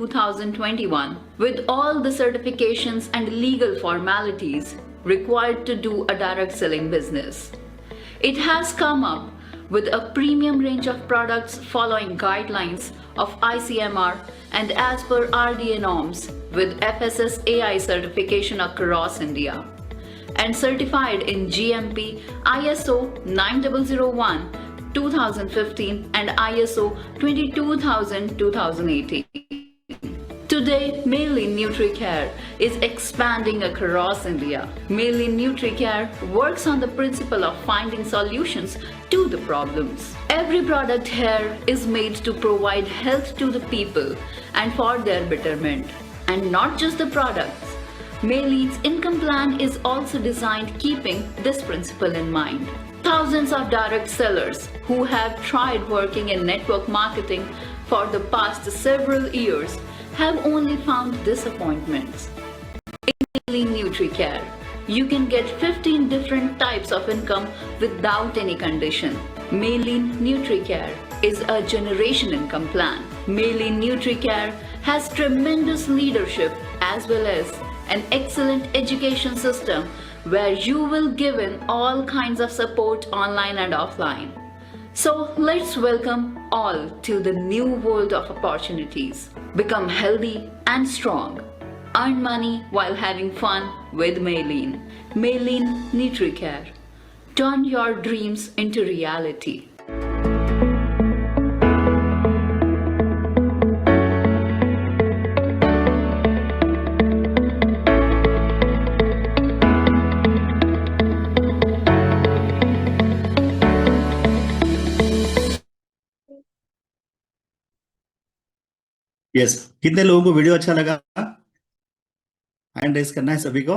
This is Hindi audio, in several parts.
2021 with all the certifications and legal formalities required to do a direct selling business. It has come up with a premium range of products following guidelines of ICMR and as per RDA norms with FSSAI certification across India and certified in GMP, ISO 9001 2015 and ISO 22000-2018. Today, Maylin NutriCare is expanding across India. Maylin NutriCare works on the principle of finding solutions to the problems. Every product here is made to provide health to the people and for their betterment. And not just the products. Maylin's income plan is also designed keeping this principle in mind. Thousands of direct sellers who have tried working in network marketing for the past several years have only found disappointments. In Maylin NutriCare, you can get 15 different types of income without any condition. Maylin NutriCare is a generation income plan. Maylin NutriCare has tremendous leadership as well as an excellent education system where you will given all kinds of support online and offline. So let's welcome all to the new world of opportunities. Become healthy and strong. Earn money while having fun with Maylin. Maylin NutriCare. Turn your dreams into reality. Yes कितने लोगों को वीडियो अच्छा लगा? हैंड रेस करना है सभी को।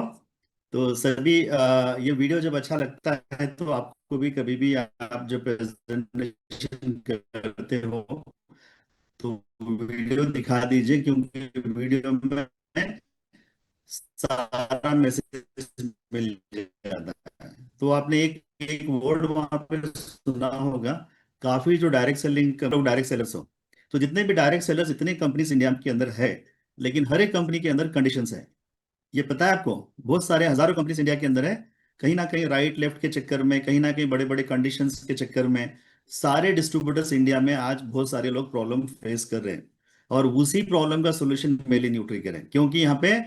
तो सभी ये वीडियो जब अच्छा लगता है तो आपको भी कभी भी आप जब प्रेजेंटेशन करते हो तो वीडियो दिखा दीजिए, क्योंकि वीडियो में सारा मैसेज मिल जाता है। तो आपने एक एक वर्ड वहां पे सुना होगा, काफी जो डायरेक्ट सेलिंग लोग डायरेक्ट सेलर्स हो, तो जितने भी डायरेक्ट सेलर्स इतने कंपनीज इंडिया के अंदर है, लेकिन हर एक कंपनी के अंदर कंडीशंस है। ये पता है आपको? बहुत सारे हजारों कंपनीज इंडिया के अंदर है, कहीं ना कहीं राइट लेफ्ट के चक्कर में, कहीं ना कहीं बड़े बड़े कंडीशंस के चक्कर में सारे डिस्ट्रीब्यूटर्स इंडिया में आज बहुत सारे लोग प्रॉब्लम फेस कर रहे हैं। और उसी प्रॉब्लम का सोल्यूशन मेलिन न्यूट्रीकेयर है, क्योंकि यहाँ पे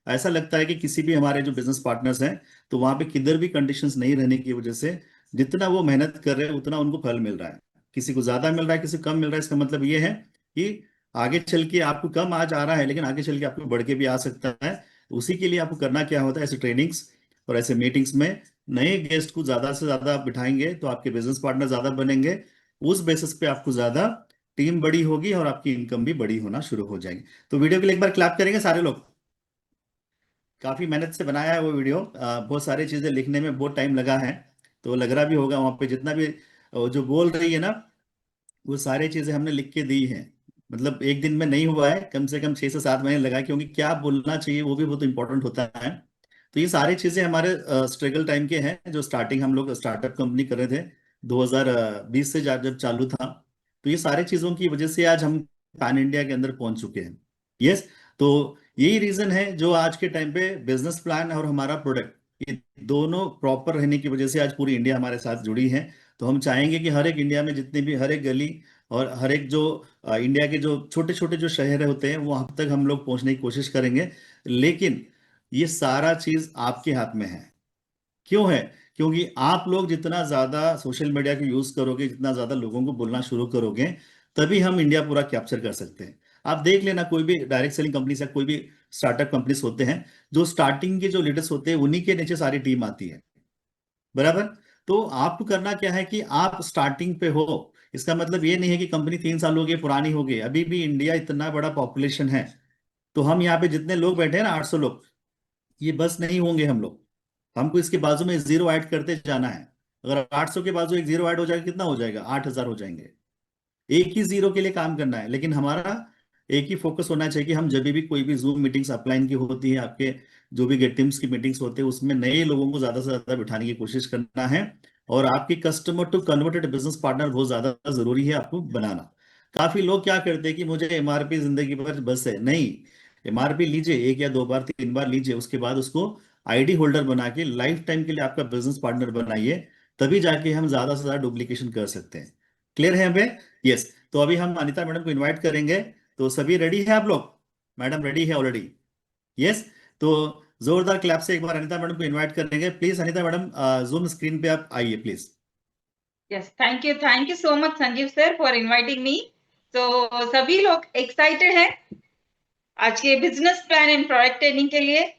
ऐसा लगता है कि किसी भी हमारे जो बिजनेस पार्टनर्स हैं तो वहां पे किधर भी कंडीशंस नहीं रहने की वजह से जितना वो मेहनत कर रहे हैं उतना उनको फल मिल रहा है। किसी को ज्यादा मिल रहा है, किसी को कम मिल रहा है। इसका मतलब ये है कि आगे चल के आपको कम आज आ रहा है, लेकिन आगे चल के आपको बढ़ के भी आ सकता है। उसी के लिए आपको करना क्या होता है, ऐसे ट्रेनिंग्स और ऐसे मीटिंग्स में नए गेस्ट को ज्यादा से ज्यादा आप बिठाएंगे तो आपके बिजनेस पार्टनर ज्यादा बनेंगे। उस बेसिस पे आपको ज्यादा टीम बड़ी होगी और आपकी इनकम भी बड़ी होना शुरू हो जाएगी। तो वीडियो के लिए एक बार क्लैप करेंगे सारे लोग। काफी मेहनत से बनाया है वो वीडियो, बहुत सारी चीजें लिखने में बहुत टाइम लगा है, तो लग रहा भी होगा वहां पे जितना भी जो बोल रही है ना वो सारी चीजें हमने लिख के दी है। मतलब एक दिन में नहीं हुआ है, कम से कम 6 से 7 महीने लगा, क्योंकि क्या बोलना चाहिए वो भी बहुत इंपॉर्टेंट होता है। तो ये सारी चीजें हमारे स्ट्रगल टाइम के हैं, जो स्टार्टिंग हम लोग स्टार्टअप कंपनी कर रहे थे 2020 से जब चालू था। तो ये सारी चीजों की वजह से आज हम पैन इंडिया के अंदर पहुंच चुके हैं। यस, तो यही रीजन है जो आज के टाइम पे बिजनेस प्लान और हमारा प्रोडक्ट ये दोनों प्रॉपर रहने की वजह से आज पूरी इंडिया हमारे साथ जुड़ी है। तो हम चाहेंगे कि हर एक इंडिया में जितने भी हर एक गली और हर एक जो इंडिया के जो छोटे छोटे जो शहर होते हैं वहां तक हम लोग पहुंचने की कोशिश करेंगे। लेकिन ये सारा चीज आपके हाथ में है। क्यों है? क्योंकि आप लोग जितना ज्यादा सोशल मीडिया को यूज करोगे, जितना ज्यादा लोगों को बोलना शुरू करोगे, तभी हम इंडिया पूरा कैप्चर कर सकते हैं। आप देख लेना, कोई भी डायरेक्ट सेलिंग कंपनी या कोई भी स्टार्टअप कंपनीज होते हैं, जो स्टार्टिंग के जो लीडर्स होते हैं उन्हीं के नीचे सारी टीम आती है, बराबर। तो आपको करना क्या है कि आप स्टार्टिंग पे हो। इसका मतलब ये नहीं है कि कंपनी 3 साल हो गई पुरानी हो गई, अभी भी इंडिया इतना बड़ा पॉपुलेशन है। तो हम यहाँ पे जितने लोग बैठे हैं ना 800 लोग, ये बस नहीं होंगे हम लोग। हमको इसके बाजू में जीरो ऐड करते जाना है। अगर 800 के बाजू एक जीरो ऐड हो जाएगा, कितना हो जाएगा? 8000 हो जाएंगे। एक ही जीरो के लिए काम करना है, लेकिन हमारा एक ही फोकस होना चाहिए कि हम जब भी कोई भी जूम मीटिंग्स अपलाइन की होती है, आपके जो भी गेट टीम्स की मीटिंग्स होते हैं, उसमें नए लोगों को ज्यादा से ज्यादा बिठाने की कोशिश करना है। और आपकी customer to converted business partner बहुत ज्यादा जरूरी है आपको बनाना। काफी लोग क्या करते हैं कि मुझे एमआरपी जिंदगी भर बस है, नहीं। एमआरपी लीजिए, एक या दो बार, तीन बार लीजिए, उसके बाद उसको आईडी होल्डर बना के लाइफ टाइम के लिए आपका बिजनेस पार्टनर बनाइए। तभी जाके हम ज्यादा से ज्यादा डुप्लीकेशन कर सकते हैं। क्लियर है हमें? यस। तो अभी हम अनिता मैडम को इन्वाइट करेंगे। तो सभी रेडी है आप लोग? मैडम रेडी है ऑलरेडी? यस। तो जोरदार क्लैप से एक बार अनिता मैडम को इनवाइट करेंगे। Please Anita madam, zoom screen पे आप आइए please. Yes, thank you so much Sanjeev sir for inviting me. तो सभी लोग एक्साइटेड हैं आज के business plan and product training के लिए। यस,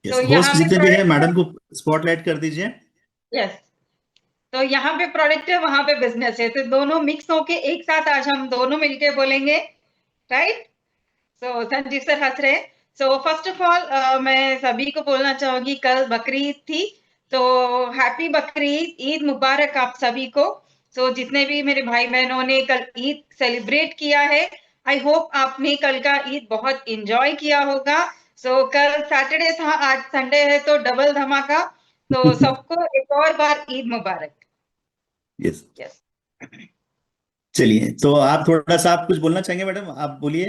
तो होस्ट यहाँ पे जितने भी हैं प्रोडक्ट, मैडम को स्पॉटलाइट कर दीजिए। यस, तो यहाँ पे प्रोडक्ट है, वहां पे बिजनेस है, तो दोनों मिक्स होके एक साथ आज हम दोनों मिलके बोलेंगे, राइट? सो संजीव सर हंस रहे हैं। सो फर्स्ट ऑफ ऑल मैं सभी को बोलना चाहूंगी, कल बकरीद थी, तो हैप्पी बकरीद, ईद मुबारक आप सभी को। सो जितने भी मेरे भाई बहनों ने कल ईद सेलिब्रेट किया है, आई होप आपने कल का ईद बहुत इंजॉय किया होगा। सो कल सैटरडे था, आज संडे है, तो डबल धमाका। तो सबको एक और बार ईद मुबारक। यस। यस, चलिए, तो आप थोड़ा सा आप कुछ बोलना चाहेंगे मैडम? आप बोलिए,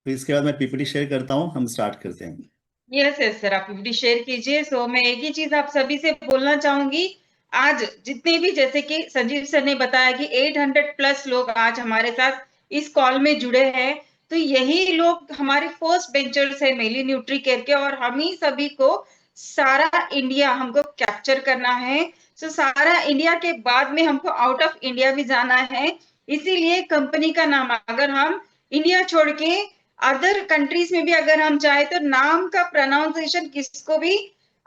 फिर इसके बाद मैं पीपीटी शेयर करता हूँ, हम स्टार्ट करते हैं। यस यस सर, आप वीडियो शेयर कीजिए। सो मैं एक ही चीज आप सभी से बोलना चाहूंगी, आज जितने भी, जैसे कि संजीव सर ने बताया कि 800 प्लस लोग आज हमारे साथ इस कॉल में जुड़े हैं, तो यही लोग हमारे फर्स्ट बेंचर्स है मेली न्यूट्री केयर के, और हम ही सभी को सारा इंडिया हमको कैप्चर करना है। सो सारा इंडिया के बाद में हमको आउट ऑफ इंडिया भी जाना है। इसीलिए कंपनी का नाम, अगर हम इंडिया छोड़ के अदर कंट्रीज में भी अगर हम चाहे, तो नाम का प्रोनाउंसिएशन किसको भी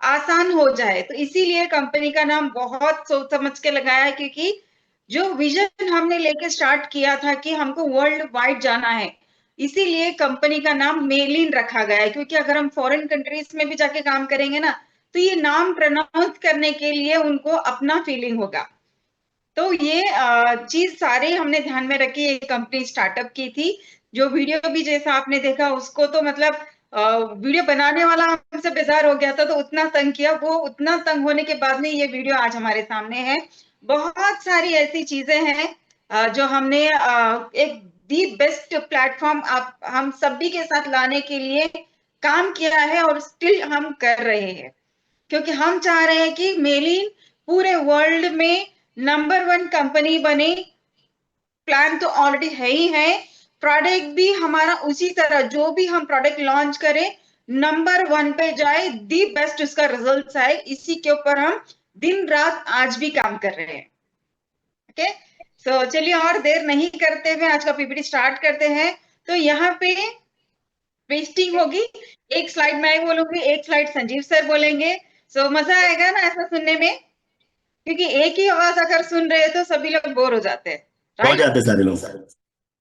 आसान हो जाए, तो इसीलिए कंपनी का नाम बहुत सोच समझ के लगाया है, क्योंकि जो विजन हमने लेके स्टार्ट किया था कि हमको वर्ल्ड वाइड जाना है, इसीलिए कंपनी का नाम मेलिन रखा गया है। क्योंकि अगर हम फॉरेन कंट्रीज में भी जाके काम करेंगे ना, तो ये नाम प्रोनाउंस करने के लिए उनको अपना फीलिंग होगा। तो ये चीज सारे हमने ध्यान में रखी, ये कंपनी स्टार्टअप की थी। जो वीडियो भी जैसा आपने देखा, उसको तो मतलब वीडियो बनाने वाला हमसे बेजार हो गया था, तो उतना तंग किया, वो उतना तंग होने के बाद में ये वीडियो आज हमारे सामने है। बहुत सारी ऐसी चीजें हैं जो हमने एक दी बेस्ट प्लेटफॉर्म आप हम सभी के साथ लाने के लिए काम किया है, और स्टिल हम कर रहे हैं, क्योंकि हम चाह रहे हैं कि मेलिन पूरे वर्ल्ड में नंबर 1 कंपनी बने। प्लान तो ऑलरेडी है ही है, प्रोडक्ट भी हमारा उसी तरह, जो भी हम प्रोडक्ट लॉन्च करें नंबर 1 पे जाए, दी बेस्ट उसका रिजल्ट आए, इसी के ऊपर हम दिन रात आज भी काम कर रहे हैं। ओके, सो चलिए और देर नहीं करते हुए आज का पीपीटी स्टार्ट करते हैं। तो यहाँ पे पेस्टिंग होगी, एक स्लाइड मैं बोलूंगी, एक स्लाइड संजीव सर बोलेंगे। सो मजा आएगा ना ऐसा सुनने में, क्योंकि एक ही आवाज अगर सुन रहे हैं तो सभी लोग बोर हो जाते हैं, हो राइट? जाते सारे लोग।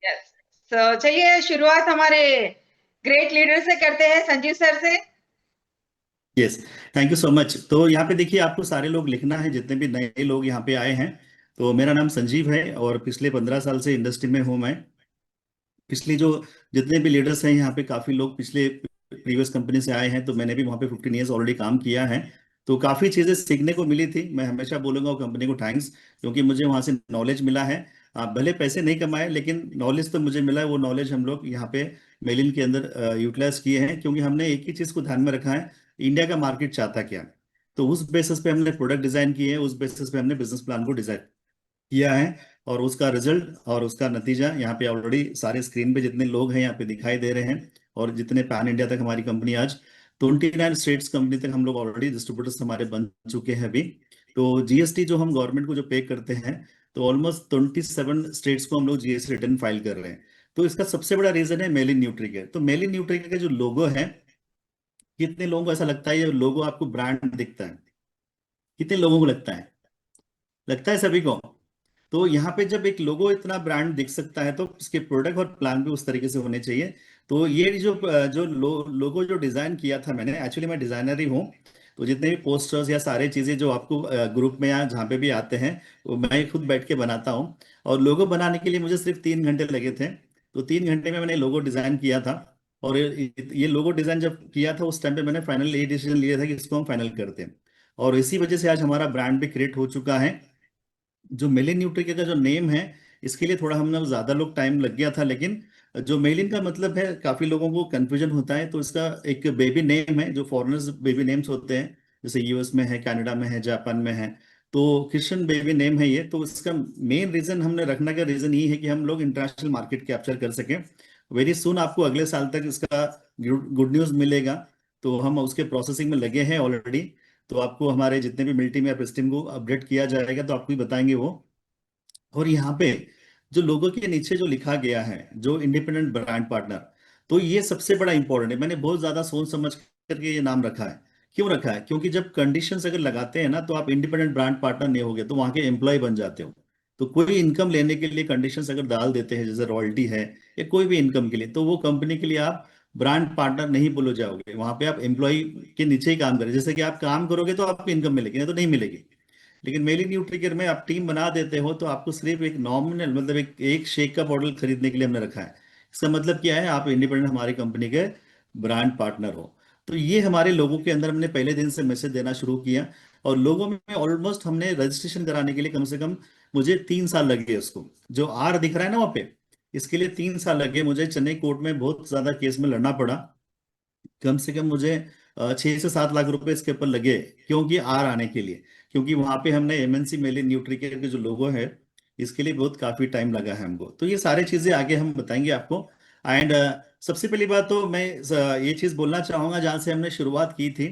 यस। सो चलिए शुरुआत हमारे ग्रेट लीडर से करते हैं, संजीव सर से। Yes, thank you so much. तो यहाँ पे देखिए, आपको सारे लोग लिखना है, जितने भी नए लोग यहाँ पे आए हैं। तो मेरा नाम संजीव है और पिछले 15 साल से इंडस्ट्री में हूँ मैं। पिछली जो जितने भी लीडर्स हैं यहाँ पे, काफी लोग पिछले प्रीवियस कंपनी से आए हैं, तो मैंने भी वहाँ पे 15 ईयर्स ऑलरेडी काम किया है। तो काफी चीजें सीखने को मिली थी। मैं हमेशा बोलूंगा वो कंपनी को थैंक्स, क्योंकि मुझे वहाँ से नॉलेज मिला है। भले पैसे नहीं कमाए, लेकिन नॉलेज तो मुझे मिला है। वो नॉलेज हम लोग यहाँ पे मेलिन के अंदर यूटिलाइज किए हैं, क्योंकि हमने एक ही चीज को ध्यान में रखा है, इंडिया का मार्केट चाहता क्या। तो उस बेसिस पे हमने प्रोडक्ट डिजाइन किए हैं, उस बेसिस पे हमने बिजनेस प्लान को डिजाइन किया है। और उसका रिजल्ट और उसका नतीजा यहाँ पे ऑलरेडी सारे स्क्रीन पे जितने लोग हैं यहाँ पे दिखाई दे रहे हैं। और जितने पैन इंडिया तक हमारी कंपनी आज 29 स्टेट्स कंपनी तक हम लोग ऑलरेडी डिस्ट्रीब्यूटर्स हमारे बन चुके हैं अभी। तो जीएसटी जो हम गवर्नमेंट को जो पे करते हैं, तो ऑलमोस्ट 27 स्टेट्स को हम लोग जीएसटी रिटर्न फाइल कर रहे हैं। तो इसका सबसे बड़ा रीजन है मेलिन न्यूट्रीकेयर। तो मेलिन न्यूट्रीकेयर का जो लोगो है, कितने लोगों को ऐसा लगता है ये लोगो आपको ब्रांड दिखता है? कितने लोगों को लगता है? लगता है सभी को? तो यहाँ पे जब एक लोगो इतना ब्रांड दिख सकता है, तो उसके प्रोडक्ट और प्लान भी उस तरीके से होने चाहिए। तो ये जो जो लोगो जो डिजाइन किया था मैंने, एक्चुअली मैं डिजाइनर ही हूँ। तो जितने भी पोस्टर्स या सारे चीजें जो आपको ग्रुप में या जहाँ पे भी आते हैं, वो मैं खुद बैठ के बनाता हूँ। और लोगो बनाने के लिए मुझे सिर्फ 3 घंटे लगे थे। तो 3 घंटे में मैंने लोगो डिजाइन किया था। और ये लोगो डिजाइन जब किया था, उस टाइम पे मैंने फाइनल ये डिसीजन लिया था कि इसको हम फाइनल करते हैं। और इसी वजह से आज हमारा ब्रांड भी क्रिएट हो चुका है। जो मिलेन न्यूट्रिका का जो नेम है, इसके लिए थोड़ा हमने ज्यादा लोग टाइम लग गया था, लेकिन जो मेलिन का मतलब है काफी लोगों को कंफ्यूजन होता है। तो इसका एक बेबी नेम है, जो फॉरेनर्स बेबी नेम्स होते हैं, जैसे यूएस में है, कनाडा में है, जापान में है, तो क्रिश्चियन बेबी नेम है ये। तो इसका मेन रीजन हमने रखने का रीजन ये है कि हम लोग इंटरनेशनल मार्केट कैप्चर कर सकें। वेरी सुन आपको अगले साल तक इसका गुड न्यूज मिलेगा। तो हम उसके प्रोसेसिंग में लगे हैं ऑलरेडी। तो आपको हमारे जितने भी मिल्टी या प्रिस्टिम को अपडेट किया जाएगा, तो आपको ही बताएंगे वो। और यहाँ पे जो लोगों के नीचे जो लिखा गया है, जो इंडिपेंडेंट ब्रांड पार्टनर, तो ये सबसे बड़ा इंपॉर्टेंट है। मैंने बहुत ज्यादा सोच समझ करके ये नाम रखा है। क्यों रखा है? क्योंकि जब कंडीशंस अगर लगाते हैं ना, तो आप इंडिपेंडेंट ब्रांड पार्टनर नहीं होगे तो वहां के एम्प्लॉय बन जाते हो। तो कोई इनकम लेने के लिए कंडीशंस अगर डाल देते हैं, जैसे रॉयल्टी है या कोई भी इनकम के लिए, तो वो कंपनी के लिए आप ब्रांड पार्टनर नहीं बोलो जाओगे। वहां पे आप एम्प्लॉय के नीचे ही काम करें, जैसे कि आप काम करोगे तो आपको इनकम मिलेगी, नहीं तो नहीं मिलेगी। लेकिन मेली न्यूट्रीकेयर में आप टीम बना देते हो, तो आपको सिर्फ एक नॉमिनल, मतलब एक शेक का बॉटल खरीदने के लिए हमने रखा है। इसका मतलब क्या है? आप इंडिपेंडेंट हमारी कंपनी के ब्रांड पार्टनर हो। तो ये हमारे लोगों के अंदर हमने पहले दिन से मैसेज देना शुरू किया। और लोगों में ऑलमोस्ट हमने रजिस्ट्रेशन कराने के लिए कम से कम मुझे 3 साल लगे। उसको जो आर दिख रहा है ना वहाँ पे, इसके लिए 3 साल लगे मुझे। चेन्नई कोर्ट में बहुत ज्यादा केस में लड़ना पड़ा। कम से कम मुझे 6 से 7 लाख रुपए इसके ऊपर लगे, क्योंकि आर आने के लिए। क्योंकि वहां पे हमने एमएनसी मेलिन न्यूट्रीकेयर के जो लोगो है, इसके लिए बहुत काफी टाइम लगा है हमको। तो ये सारी चीजें आगे हम बताएंगे आपको। एंड सबसे पहली बात तो मैं ये चीज बोलना चाहूंगा, जहां से हमने शुरुआत की थी,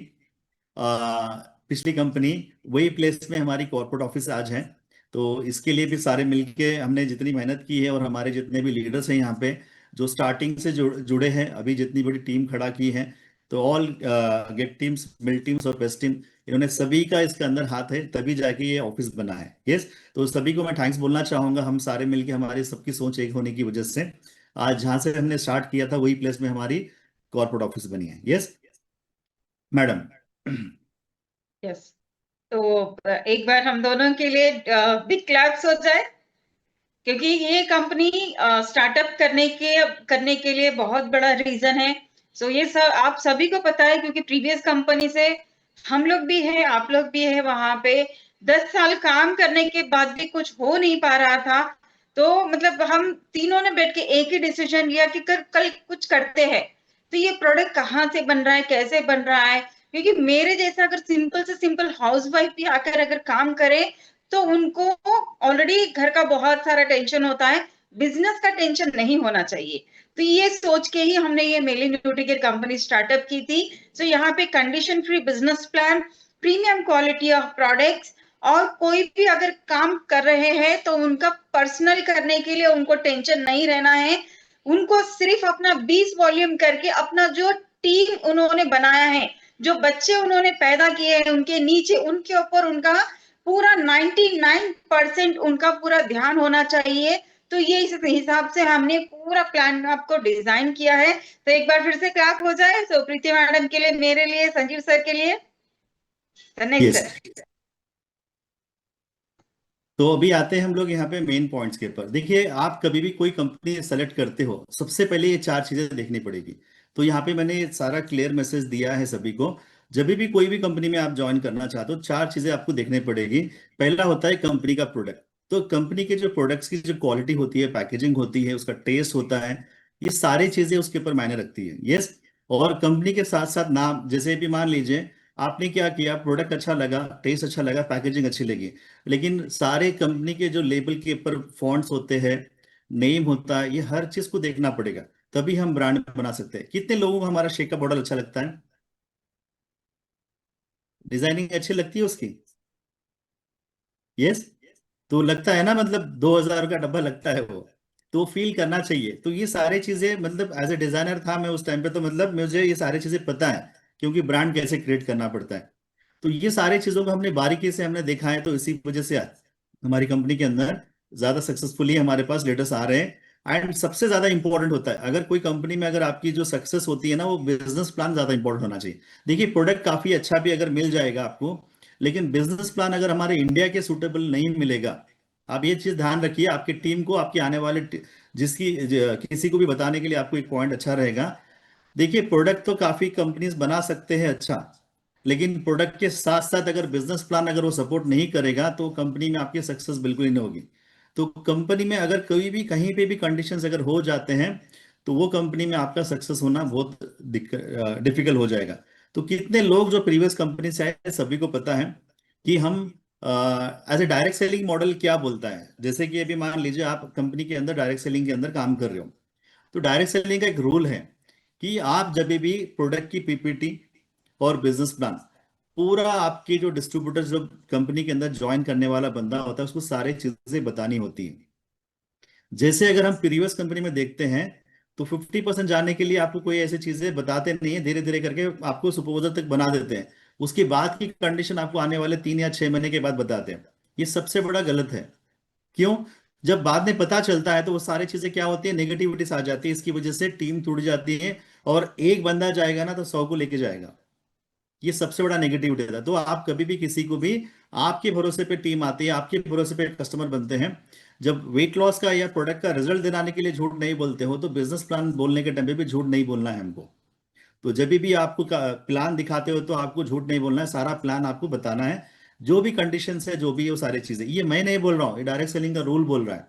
पिछली कंपनी, वही प्लेस में हमारी कॉर्पोरेट ऑफिस आज है। तो इसके लिए भी सारे मिलके हमने जितनी मेहनत की है, और हमारे जितने भी लीडर्स हैं यहाँ पे, जो स्टार्टिंग से जुड़े हैं, अभी जितनी बड़ी टीम खड़ा की है, तो ऑल गेट टीम्स, मिल टीम्स और बेस्ट टीम, इन्होंने सभी का इसके अंदर हाथ है, तभी जाके ये ऑफिस बना है। यस, तो सभी को मैं थैंक्स बोलना चाहूंगा। हम सारे मिलके, हमारी सबकी सोच एक होने की वजह से आज जहां से हमने स्टार्ट किया था, वही प्लेस में हमारी कॉर्पोरेट ऑफिस बनी है। Yes madam. यस। तो एक बार हम दोनों के लिए बिग क्लैप्स हो जाए, क्योंकि ये कंपनी स्टार्टअप करने के लिए बहुत बड़ा रीजन है। सो ये सब आप सभी को पता है, क्योंकि प्रीवियस कंपनी से हम लोग भी है, आप लोग भी है वहां पे। 10 साल काम करने के बाद भी कुछ हो नहीं पा रहा था। तो मतलब हम तीनों ने बैठ के एक ही डिसीजन लिया कि कल कुछ करते हैं। तो ये प्रोडक्ट कहाँ से बन रहा है, कैसे बन रहा है, क्योंकि मेरे जैसा अगर सिंपल से सिंपल हाउसवाइफ भी आकर अगर काम करे, तो उनको ऑलरेडी घर का बहुत सारा टेंशन होता है, बिजनेस का टेंशन नहीं होना चाहिए। तो ये सोच के ही हमने ये मेली न्यूट्रीकेयर कंपनी स्टार्टअप की थी। सो यहाँ पे condition free business plan, premium quality of products, और कोई भी अगर काम कर रहे हैं तो उनका पर्सनल करने के लिए उनको टेंशन नहीं रहना है। उनको सिर्फ अपना 20 वॉल्यूम करके अपना जो टीम उन्होंने बनाया है, जो बच्चे उन्होंने पैदा किए हैं उनके नीचे, उनके ऊपर उनका पूरा 99% उनका पूरा ध्यान होना चाहिए। तो ये इस हिसाब से हमने पूरा प्लान आपको डिजाइन किया है। तो एक बार फिर से क्लैप हो जाए, सो प्रीति मैडम के लिए, मेरे लिए, संजीव सर के लिए। Next yes, sir. तो अभी आते हैं हम लोग यहाँ पे मेन पॉइंट्स के ऊपर। देखिए, आप कभी भी कोई कंपनी सेलेक्ट करते हो, सबसे पहले ये 4 चीजें देखनी पड़ेगी। तो यहाँ पे मैंने सारा क्लियर मैसेज दिया है सभी को। जब भी कोई भी कंपनी में आप ज्वाइन करना चाहते हो, 4 चीजें आपको देखनी पड़ेगी। पहला होता है कंपनी का प्रोडक्ट। तो कंपनी के जो प्रोडक्ट्स की जो क्वालिटी होती है, पैकेजिंग होती है, उसका टेस्ट होता है, ये सारी चीजें उसके ऊपर मायने रखती है। यस, और कंपनी के साथ साथ नाम, जैसे भी मान लीजिए आपने क्या किया, प्रोडक्ट अच्छा लगा, टेस्ट अच्छा लगा, पैकेजिंग अच्छी लगी, लेकिन सारे कंपनी के जो लेबल के ऊपर फॉन्ट्स होते हैं, नेम होता है, ये हर चीज को देखना पड़ेगा, तभी हम ब्रांड बना सकते हैं। कितने लोगों को हमारा शेक का बॉटल अच्छा लगता है? डिजाइनिंग अच्छी लगती है उसकी? यस, तो लगता है ना, मतलब 2,000 का डब्बा लगता है वो, तो फील करना चाहिए। तो ये सारी चीजें, मतलब एज ए डिजाइनर था मैं उस टाइम पे, तो मतलब मुझे ये सारी चीजें पता है, क्योंकि ब्रांड कैसे क्रिएट करना पड़ता है। तो ये सारी चीजों को हमने बारीकी से हमने देखा है, तो इसी वजह से हमारी कंपनी के अंदर ज्यादा सक्सेसफुली हमारे पास लीडर्स आ रहे हैं। एंड सबसे ज्यादा इंपॉर्टेंट होता है, अगर कोई कंपनी में अगर आपकी जो सक्सेस होती है ना, वो बिजनेस प्लान ज्यादा इंपॉर्टेंट होना चाहिए। देखिए, प्रोडक्ट काफी अच्छा भी अगर मिल जाएगा आपको, लेकिन बिजनेस प्लान अगर हमारे इंडिया के सूटेबल नहीं मिलेगा, आप ये चीज ध्यान रखिए। आपकी टीम को, आपके आने वाले किसी को भी बताने के लिए आपको एक पॉइंट अच्छा रहेगा। देखिए, प्रोडक्ट तो काफी कंपनीज बना सकते हैं अच्छा, लेकिन प्रोडक्ट के साथ साथ अगर बिजनेस प्लान अगर वो सपोर्ट नहीं करेगा, तो कंपनी में आपकी सक्सेस बिल्कुल ही नहीं होगी। तो कंपनी में अगर कोई भी कहीं पे भी कंडीशंस अगर हो जाते हैं तो वो कंपनी में आपका सक्सेस होना बहुत डिफिकल्ट हो जाएगा। तो कितने लोग जो प्रीवियस कंपनी से आए सभी को पता है कि हम as a direct selling model क्या बोलता है। जैसे कि अभी मान लीजिए आप कंपनी के अंदर डायरेक्ट सेलिंग के अंदर काम कर रहे हो, तो डायरेक्ट सेलिंग का एक रूल है कि आप जब भी प्रोडक्ट की पीपीटी और बिजनेस प्लान पूरा आपके जो डिस्ट्रीब्यूटर जो कंपनी के अंदर ज्वाइन करने वाला बंदा होता है उसको सारी चीजें बतानी होती है। जैसे अगर हम प्रीवियस कंपनी में देखते हैं तो 50% जाने के लिए आपको कोई ऐसी चीजें बताते नहीं है, धीरे धीरे करके आपको सुपरवाइजर तक बना देते हैं। उसके बाद की कंडीशन आपको आने वाले 3 या 6 महीने के बाद बताते हैं। ये सबसे बड़ा गलत है। क्यों? जब बाद में पता चलता है तो वो सारी चीजें क्या होती है, नेगेटिविटीज आ जाती है, इसकी वजह से टीम टूट जाती है और एक बंदा जाएगा ना तो 100 को लेके जाएगा। ये सबसे बड़ा नेगेटिविटी था। तो आप कभी भी किसी को भी, आपके भरोसे पे टीम आती है, आपके भरोसे पे कस्टमर बनते हैं, जब वेट लॉस का या प्रोडक्ट का रिजल्ट दिलाने के लिए झूठ नहीं बोलते हो तो बिजनेस प्लान बोलने के टाइम पे भी झूठ नहीं बोलना है हमको। तो जब भी आपको प्लान दिखाते हो तो आपको झूठ नहीं बोलना है, सारा प्लान आपको बताना है, जो भी कंडीशन है जो भी वो सारी चीजें। ये मैं नहीं बोल रहा हूँ, ये डायरेक्ट सेलिंग का रूल बोल रहा है।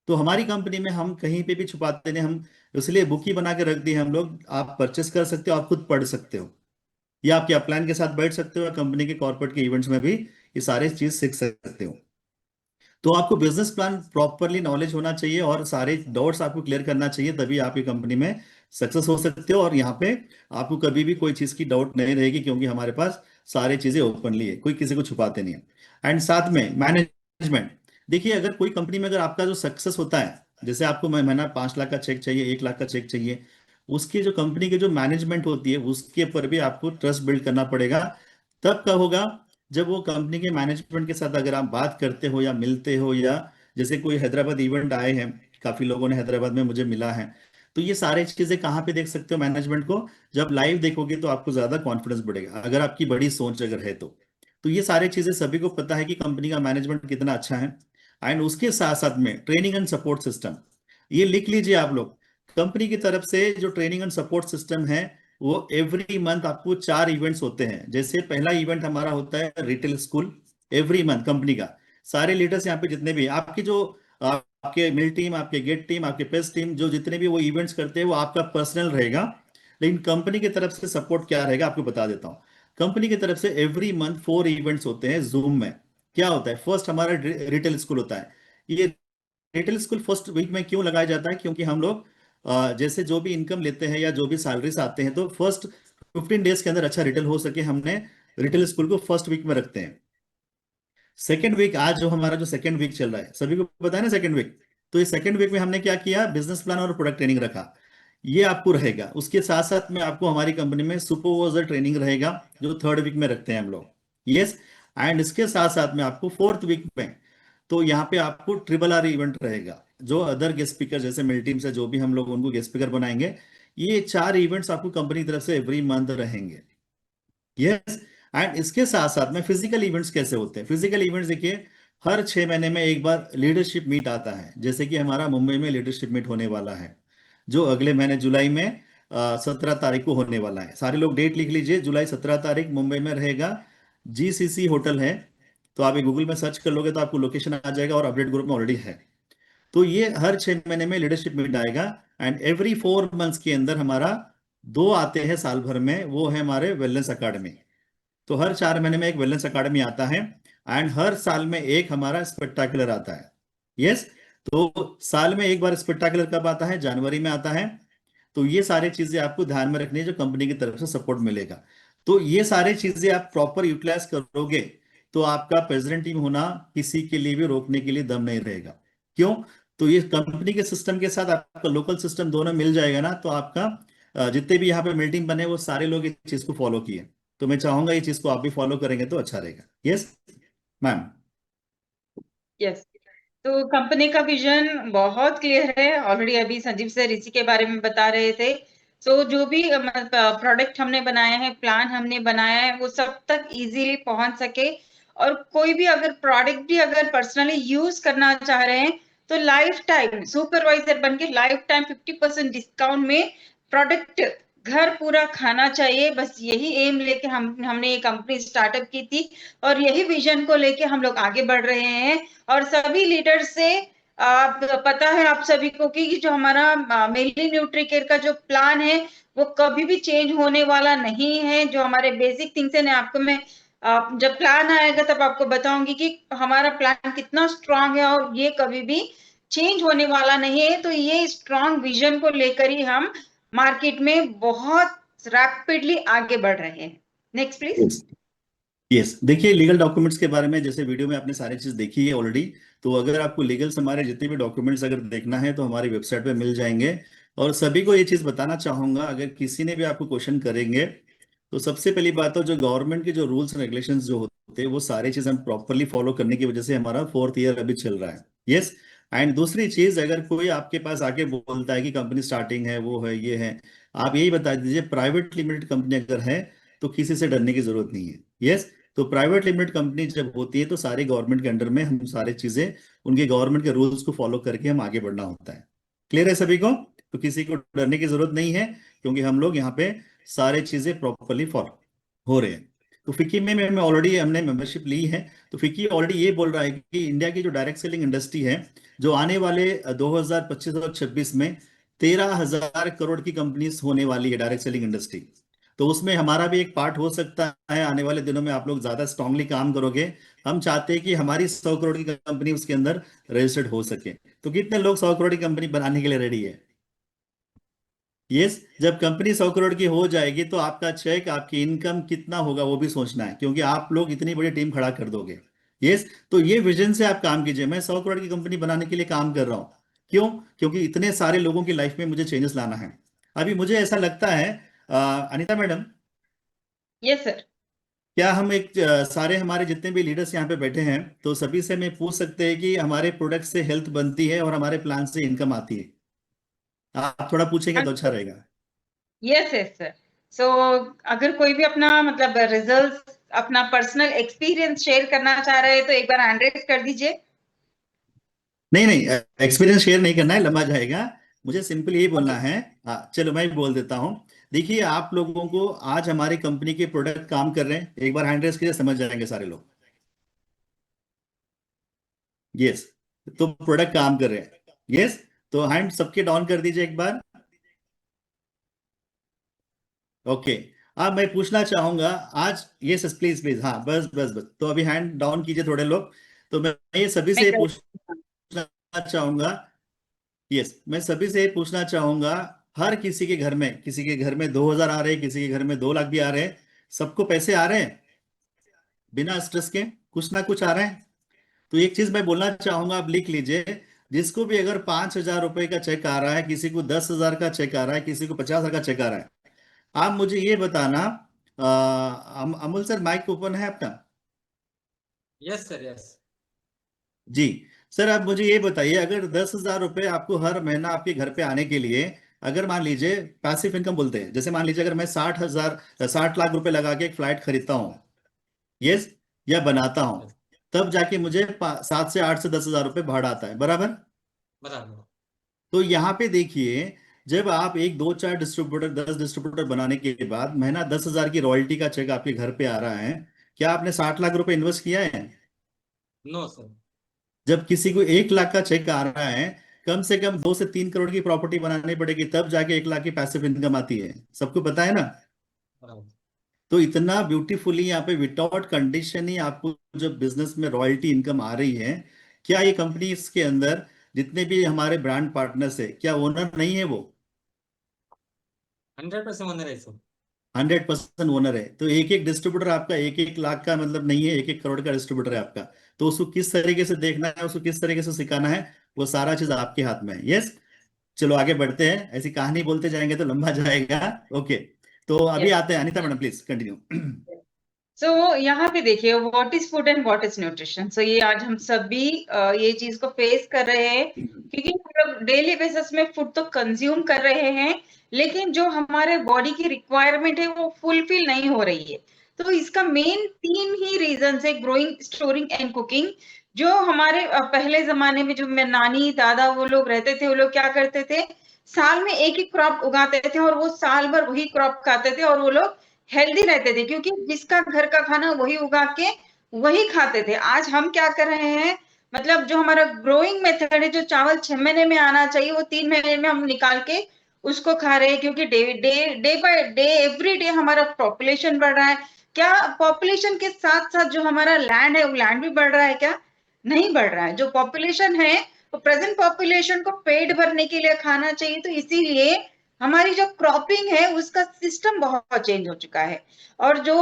तो हमारी कंपनी में हम कहीं पे भी छुपाते नहीं, हम इसलिए बुक ही बना के रख दी है हम लोग। आप परचेस कर सकते हो, आप खुद पढ़ सकते हो, या आपके अपलाइन के साथ बैठ सकते हो, या कंपनी के कॉर्पोरेट के इवेंट्स में भी ये सारे चीज सीख सकते हो। तो आपको बिजनेस प्लान प्रॉपरली नॉलेज होना चाहिए और सारे डाउट्स आपको क्लियर करना चाहिए, तभी आप ये कंपनी में सक्सेस हो सकते हो। और यहाँ पे आपको कभी भी कोई चीज की डाउट नहीं रहेगी, क्योंकि हमारे पास सारी चीजें ओपनली है, कोई किसी को छुपाते नहीं है। एंड साथ में मैनेजमेंट, देखिए अगर कोई कंपनी में अगर आपका जो सक्सेस होता है, जैसे आपको महीना 5 लाख का चेक चाहिए, 1 लाख का चेक चाहिए, उसकी जो कंपनी की जो मैनेजमेंट होती है उसके ऊपर भी आपको ट्रस्ट बिल्ड करना पड़ेगा। तब क्या होगा, जब वो कंपनी के मैनेजमेंट के साथ अगर आप बात करते हो या मिलते हो, या जैसे कोई हैदराबाद इवेंट आए हैं, काफी लोगों ने हैदराबाद में मुझे मिला है, तो ये सारी चीजें कहाँ पे देख सकते हो मैनेजमेंट को, जब लाइव देखोगे तो आपको ज्यादा कॉन्फिडेंस बढ़ेगा, अगर आपकी बड़ी सोच अगर है तो ये सारी चीजें सभी को पता है कि कंपनी का मैनेजमेंट कितना अच्छा है। एंड उसके साथ साथ में ट्रेनिंग एंड सपोर्ट सिस्टम, ये लिख लीजिए आप लोग। कंपनी की तरफ से जो ट्रेनिंग एंड सपोर्ट सिस्टम है वो एवरी मंथ आपको 4 इवेंट्स होते हैं। जैसे पहला इवेंट हमारा होता है retail school, every month company का सारे लीडर्स यहाँ पे जितने भी आपके जो आपके मिल टीम, आपके गेट टीम, आपके पेस टीम, जो जितने भी वो इवेंट्स करते हैं वो आपका पर्सनल रहेगा। लेकिन कंपनी की तरफ से सपोर्ट क्या रहेगा आपको बता देता हूँ। कंपनी की तरफ से एवरी मंथ 4 इवेंट्स होते हैं जूम में। क्या होता है, फर्स्ट हमारा रिटेल स्कूल होता है। ये रिटेल स्कूल फर्स्ट वीक में क्यों लगाया जाता है, क्योंकि हम लोग जैसे जो भी इनकम लेते हैं या जो भी सैलरीज आते हैं तो फर्स्ट 15 डेज के अंदर अच्छा रिटेल हो सके, हमने रिटेल स्कूल को फर्स्ट वीक में रखते हैं। सेकेंड वीक, आज जो हमारा जो सेकेंड वीक चल रहा है सभी को पता है ना सेकेंड वीक, तो ये सेकेंड वीक में हमने क्या किया, बिजनेस प्लान और प्रोडक्ट ट्रेनिंग रखा। ये आपको रहेगा। उसके साथ साथ में आपको हमारी कंपनी में सुपरवाइजर ट्रेनिंग रहेगा जो थर्ड वीक में रखते हैं हम लोग। यस। एंड इसके साथ साथ में आपको फोर्थ वीक में, तो यहाँ पे आपको ट्रिपल आर इवेंट रहेगा, जो अदर गेस्ट स्पीकर जैसे मिल टीम से जो भी हम लोग उनको गेस्ट स्पीकर बनाएंगे। ये 4 इवेंट्स आपको कंपनी की तरफ से एवरी मंथ रहेंगे। यस। एंड इसके साथ साथ में फिजिकल इवेंट्स कैसे होते हैं, फिजिकल इवेंट्स देखिए हर 6 महीने में एक बार लीडरशिप मीट आता है। जैसे कि हमारा मुंबई में लीडरशिप मीट होने वाला है, जो अगले महीने जुलाई में 17 तारीख को होने वाला है। सारे लोग डेट लिख लीजिए, जुलाई 17 तारीख मुंबई में रहेगा, जीसीसी होटल है। तो आप ये गूगल में सर्च कर लोगे तो आपको लोकेशन आ जाएगा और अपडेट ग्रुप में ऑलरेडी है। तो ये हर 6 महीने में लीडरशिप मीट आएगा। एंड एवरी 4 मंथ्स के अंदर हमारा 2 आते हैं साल भर में, वो है हमारे वेलनेस अकाडमी। तो हर 4 महीने में एक वेलनेस अकाडमी आता है। एंड हर साल में एक हमारा स्पेक्टाकुलर आता है। यस। तो साल में एक बार स्पेक्टाकुलर कब आता है, जनवरी में आता है। तो ये सारी चीजें आपको ध्यान में रखनी है, जो कंपनी की तरफ से सपोर्ट मिलेगा। तो ये सारी चीजें आप प्रॉपर यूटिलाइज करोगे तो आपका प्रेसिडेंट टीम होना किसी के लिए भी रोकने के लिए दम नहीं रहेगा। क्यों? तो ये कंपनी के सिस्टम के साथ आपका लोकल सिस्टम दोनों मिल जाएगा ना, तो आपका जितने भी यहाँ पे मीटिंग बने वो सारे लोग इस चीज को फॉलो किए। तो मैं चाहूंगा ये चीज को आप भी फॉलो करेंगे तो अच्छा रहेगा। Yes ma'am. यस। तो कंपनी का विजन बहुत क्लियर है, ऑलरेडी अभी संजीव सर इसी के बारे में बता रहे थे। तो जो भी प्रोडक्ट हमने बनाया है, प्लान हमने बनाया है, वो सब तक इजीली पहुंच सके। और कोई भी अगर प्रोडक्ट भी अगर पर्सनली यूज करना चाह रहे हैं तो लाइफ टाइम सुपरवाइजर बन के लाइफ टाइम 50% डिस्काउंट में प्रोडक्ट घर पूरा खाना चाहिए, बस यही एम लेके हमने ये कंपनी स्टार्टअप की थी और यही विजन को लेके हम लोग आगे बढ़ रहे हैं। और सभी लीडर्स से पता है आप सभी को कि जो हमारा मेनली न्यूट्रीकेयर का जो प्लान है वो कभी भी चेंज होने वाला नहीं है। जो हमारे बेसिक थिंग्स है आपको मैं जब प्लान आएगा तब आपको बताऊंगी कि हमारा प्लान कितना स्ट्रांग है और ये कभी भी चेंज होने वाला नहीं है। तो ये स्ट्रांग विजन को लेकर ही हम मार्केट में बहुत रैपिडली आगे बढ़ रहे हैं। Next please. यस देखिए, लीगल डॉक्यूमेंट्स के बारे में जैसे वीडियो में आपने सारी चीज देखी है ऑलरेडी। तो अगर आपको लीगल से हमारे जितने भी डॉक्यूमेंट्स अगर देखना है तो हमारी वेबसाइट पे मिल जाएंगे। और सभी को ये चीज बताना चाहूंगा, अगर किसी ने भी आपको क्वेश्चन करेंगे तो सबसे पहली बात तो जो गवर्नमेंट के जो रूल्स एंड रेगुलेशंस जो होते हैं वो सारी चीज हम प्रॉपरली फॉलो करने की वजह से हमारा 4th ईयर अभी चल रहा है। यस। एंड दूसरी चीज, अगर कोई आपके पास आके बोलता है कि कंपनी स्टार्टिंग है, वो है, ये है, आप यही बता दीजिए प्राइवेट लिमिटेड कंपनी अगर है तो किसी से डरने की जरूरत नहीं है। यस। तो प्राइवेट लिमिटेड कंपनी जब होती है तो सारी गवर्नमेंट के अंडर में हम सारी चीजें उनके गवर्नमेंट के रूल्स को फॉलो करके हम आगे बढ़ना होता है। क्लियर है सभी को? तो किसी को डरने की जरूरत नहीं है, क्योंकि हम लोग यहाँ पे सारे चीजें प्रॉपरली फॉलो हो रहे हैं। तो फिक्की में ऑलरेडी हमने मेंबरशिप ली है। तो फिक्की ऑलरेडी ये बोल रहा है कि इंडिया की जो डायरेक्ट सेलिंग इंडस्ट्री है, जो आने वाले 2025 और 26 में 13,000 करोड़ की कंपनीज होने वाली है डायरेक्ट सेलिंग इंडस्ट्री। तो उसमें हमारा भी एक पार्ट हो सकता है। आने वाले दिनों में आप लोग ज्यादा स्ट्रांगली काम करोगे। हम चाहते हैं कि हमारी 100 करोड़ की कंपनी उसके अंदर रजिस्टर्ड हो सके। तो कितने लोग 100 करोड़ की कंपनी बनाने के लिए रेडी है? यस। जब कंपनी 100 करोड़ की हो जाएगी तो आपका चेक, आपकी इनकम कितना होगा वो भी सोचना है, क्योंकि आप लोग इतनी बड़ी टीम खड़ा कर दोगे। यस। तो ये विजन से आप काम कीजिए। मैं 100 करोड़ की कंपनी बनाने के लिए काम कर रहा हूं। क्यों? क्योंकि इतने सारे लोगों की लाइफ में मुझे चेंजेस लाना है। अभी मुझे ऐसा लगता है, अनीता मैडम, यस सर। क्या हम एक सारे हमारे जितने भी लीडर्स यहाँ पे बैठे हैं तो सभी से मैं पूछ सकते हैं कि हमारे प्रोडक्ट से हेल्थ बनती है और हमारे प्लान से इनकम आती है? आप थोड़ा पूछेंगे तो अच्छा रहेगा। Yes yes sir. सो अगर कोई भी अपना मतलब रिजल्ट, अपना पर्सनल एक्सपीरियंस शेयर करना चाह रहे हैं तो एक बार हैंड रेज कर दीजिए। नहीं नहीं, एक्सपीरियंस शेयर नहीं करना है, लंबा जाएगा। मुझे सिंपल यही बोलना ओके। है। हाँ चलो, मैं भी बोल देता हूँ। देखिए, आप लोगों को आज हमारी कंपनी के प्रोडक्ट काम कर रहे हैं, एक बार हैंड रेस कीजिए, समझ जाएंगे सारे लोग। यस। तो प्रोडक्ट काम कर रहे हैं। यस। तो हैंड सबके डाउन कर दीजिए एक बार। ओके। अब मैं पूछना चाहूंगा आज, यस प्लीज प्लीज, हाँ बस बस बस, तो अभी हैंड डाउन कीजिए थोड़े लोग। तो मैं ये सभी मैं से कर पूछना चाहूंगा। यस, मैं सभी से पूछना चाहूंगा, हर किसी के घर में, किसी के घर में 2,000 आ रहे हैं, किसी के घर में 2 लाख भी आ रहे हैं। सबको पैसे आ रहे हैं बिना स्ट्रेस के, कुछ ना कुछ आ रहे हैं। तो एक चीज मैं बोलना चाहूंगा, आप लिख लीजिए। जिसको भी अगर 5,000 रुपए का चेक आ रहा है, किसी को 10,000 का चेक आ रहा है, किसी को 50,000 का चेक आ रहा है, आप मुझे ये बताना। अमूल सर, माइक ओपन है आपका? Yes sir yes. जी। सर आप मुझे ये बताइए, अगर 10,000 रुपए आपको हर महीना आपके घर पे आने के लिए, अगर मान लीजिए पैसिव इनकम बोलते हैं, जैसे मान लीजिए अगर मैं 60 लाख रुपए लगा के एक फ्लाइट खरीदता हूँ, यस, या बनाता हूँ, तब जाके मुझे 7 से 8 से 10,000 रुपए भाड़ा आता है, बराबर? बराबर। तो यहाँ पे देखिए, जब आप 1 2 4 डिस्ट्रीब्यूटर, 10 डिस्ट्रीब्यूटर बनाने के बाद महीना 10,000 की रॉयल्टी का चेक आपके घर पे आ रहा है, क्या आपने 60 लाख रुपए इन्वेस्ट किया है? No sir. जब किसी को 1 लाख का चेक आ रहा है, कम से कम 2 से 3 करोड़ की प्रॉपर्टी बनानी पड़ेगी, तब जाके 1 लाख की पैसिव इनकम आती है। सबको पता है ना? बराबर। तो इतना ब्यूटीफुली यहाँ पे विदाउट कंडीशन ही आपको जब बिजनेस में रॉयल्टी इनकम आ रही है, क्या ये कंपनी इसके अंदर जितने भी हमारे ब्रांड पार्टनर्स है, क्या ओनर नहीं है वो? 100% ओनर है सर। 100% ओनर है। तो एक एक डिस्ट्रीब्यूटर आपका 1 1 लाख का मतलब नहीं है, 1 1 करोड़ का डिस्ट्रीब्यूटर है आपका। तो उसको किस तरीके से देखना है, उसको किस तरीके से सिखाना है, वो सारा चीज आपके हाथ में है। यस। चलो आगे बढ़ते हैं, ऐसी कहानी बोलते जाएंगे तो लंबा जाएगा। ओके। तो अभी यस। आते हैं Anita madam, please continue. So यहाँ पे देखिए what is food and what is nutrition. So ये आज हम सभी ये चीज को फेस कर रहे हैं, क्योंकि हम लोग डेली बेसिस में फूड तो कंज्यूम कर रहे हैं, लेकिन जो हमारे बॉडी की रिक्वायरमेंट है वो फुलफिल नहीं हो रही है। तो इसका मेन 3 ही रीजन है, ग्रोइंग, स्टोरिंग एंड कुकिंग। जो हमारे पहले जमाने में जो नानी दादा वो लोग रहते थे, वो लोग क्या करते थे, साल में एक ही क्रॉप उगाते थे और वो साल भर वही क्रॉप खाते थे और वो लोग हेल्दी रहते थे, क्योंकि जिसका घर का खाना वही उगा के वही खाते थे। आज हम क्या कर रहे हैं, मतलब जो हमारा ग्रोइंग मेथड है, जो चावल 6 महीने में आना चाहिए वो 3 महीने में हम निकाल के उसको खा रहे हैं, क्योंकि day by day every day हमारा पॉपुलेशन बढ़ रहा है। क्या पॉपुलेशन के साथ साथ जो हमारा लैंड है वो लैंड भी बढ़ रहा है क्या? नहीं बढ़ रहा है। जो पॉपुलेशन है तो प्रेजेंट पॉपुलेशन को पेट भरने के लिए खाना चाहिए, तो इसीलिए हमारी जो क्रॉपिंग है उसका सिस्टम बहुत चेंज हो चुका है। और जो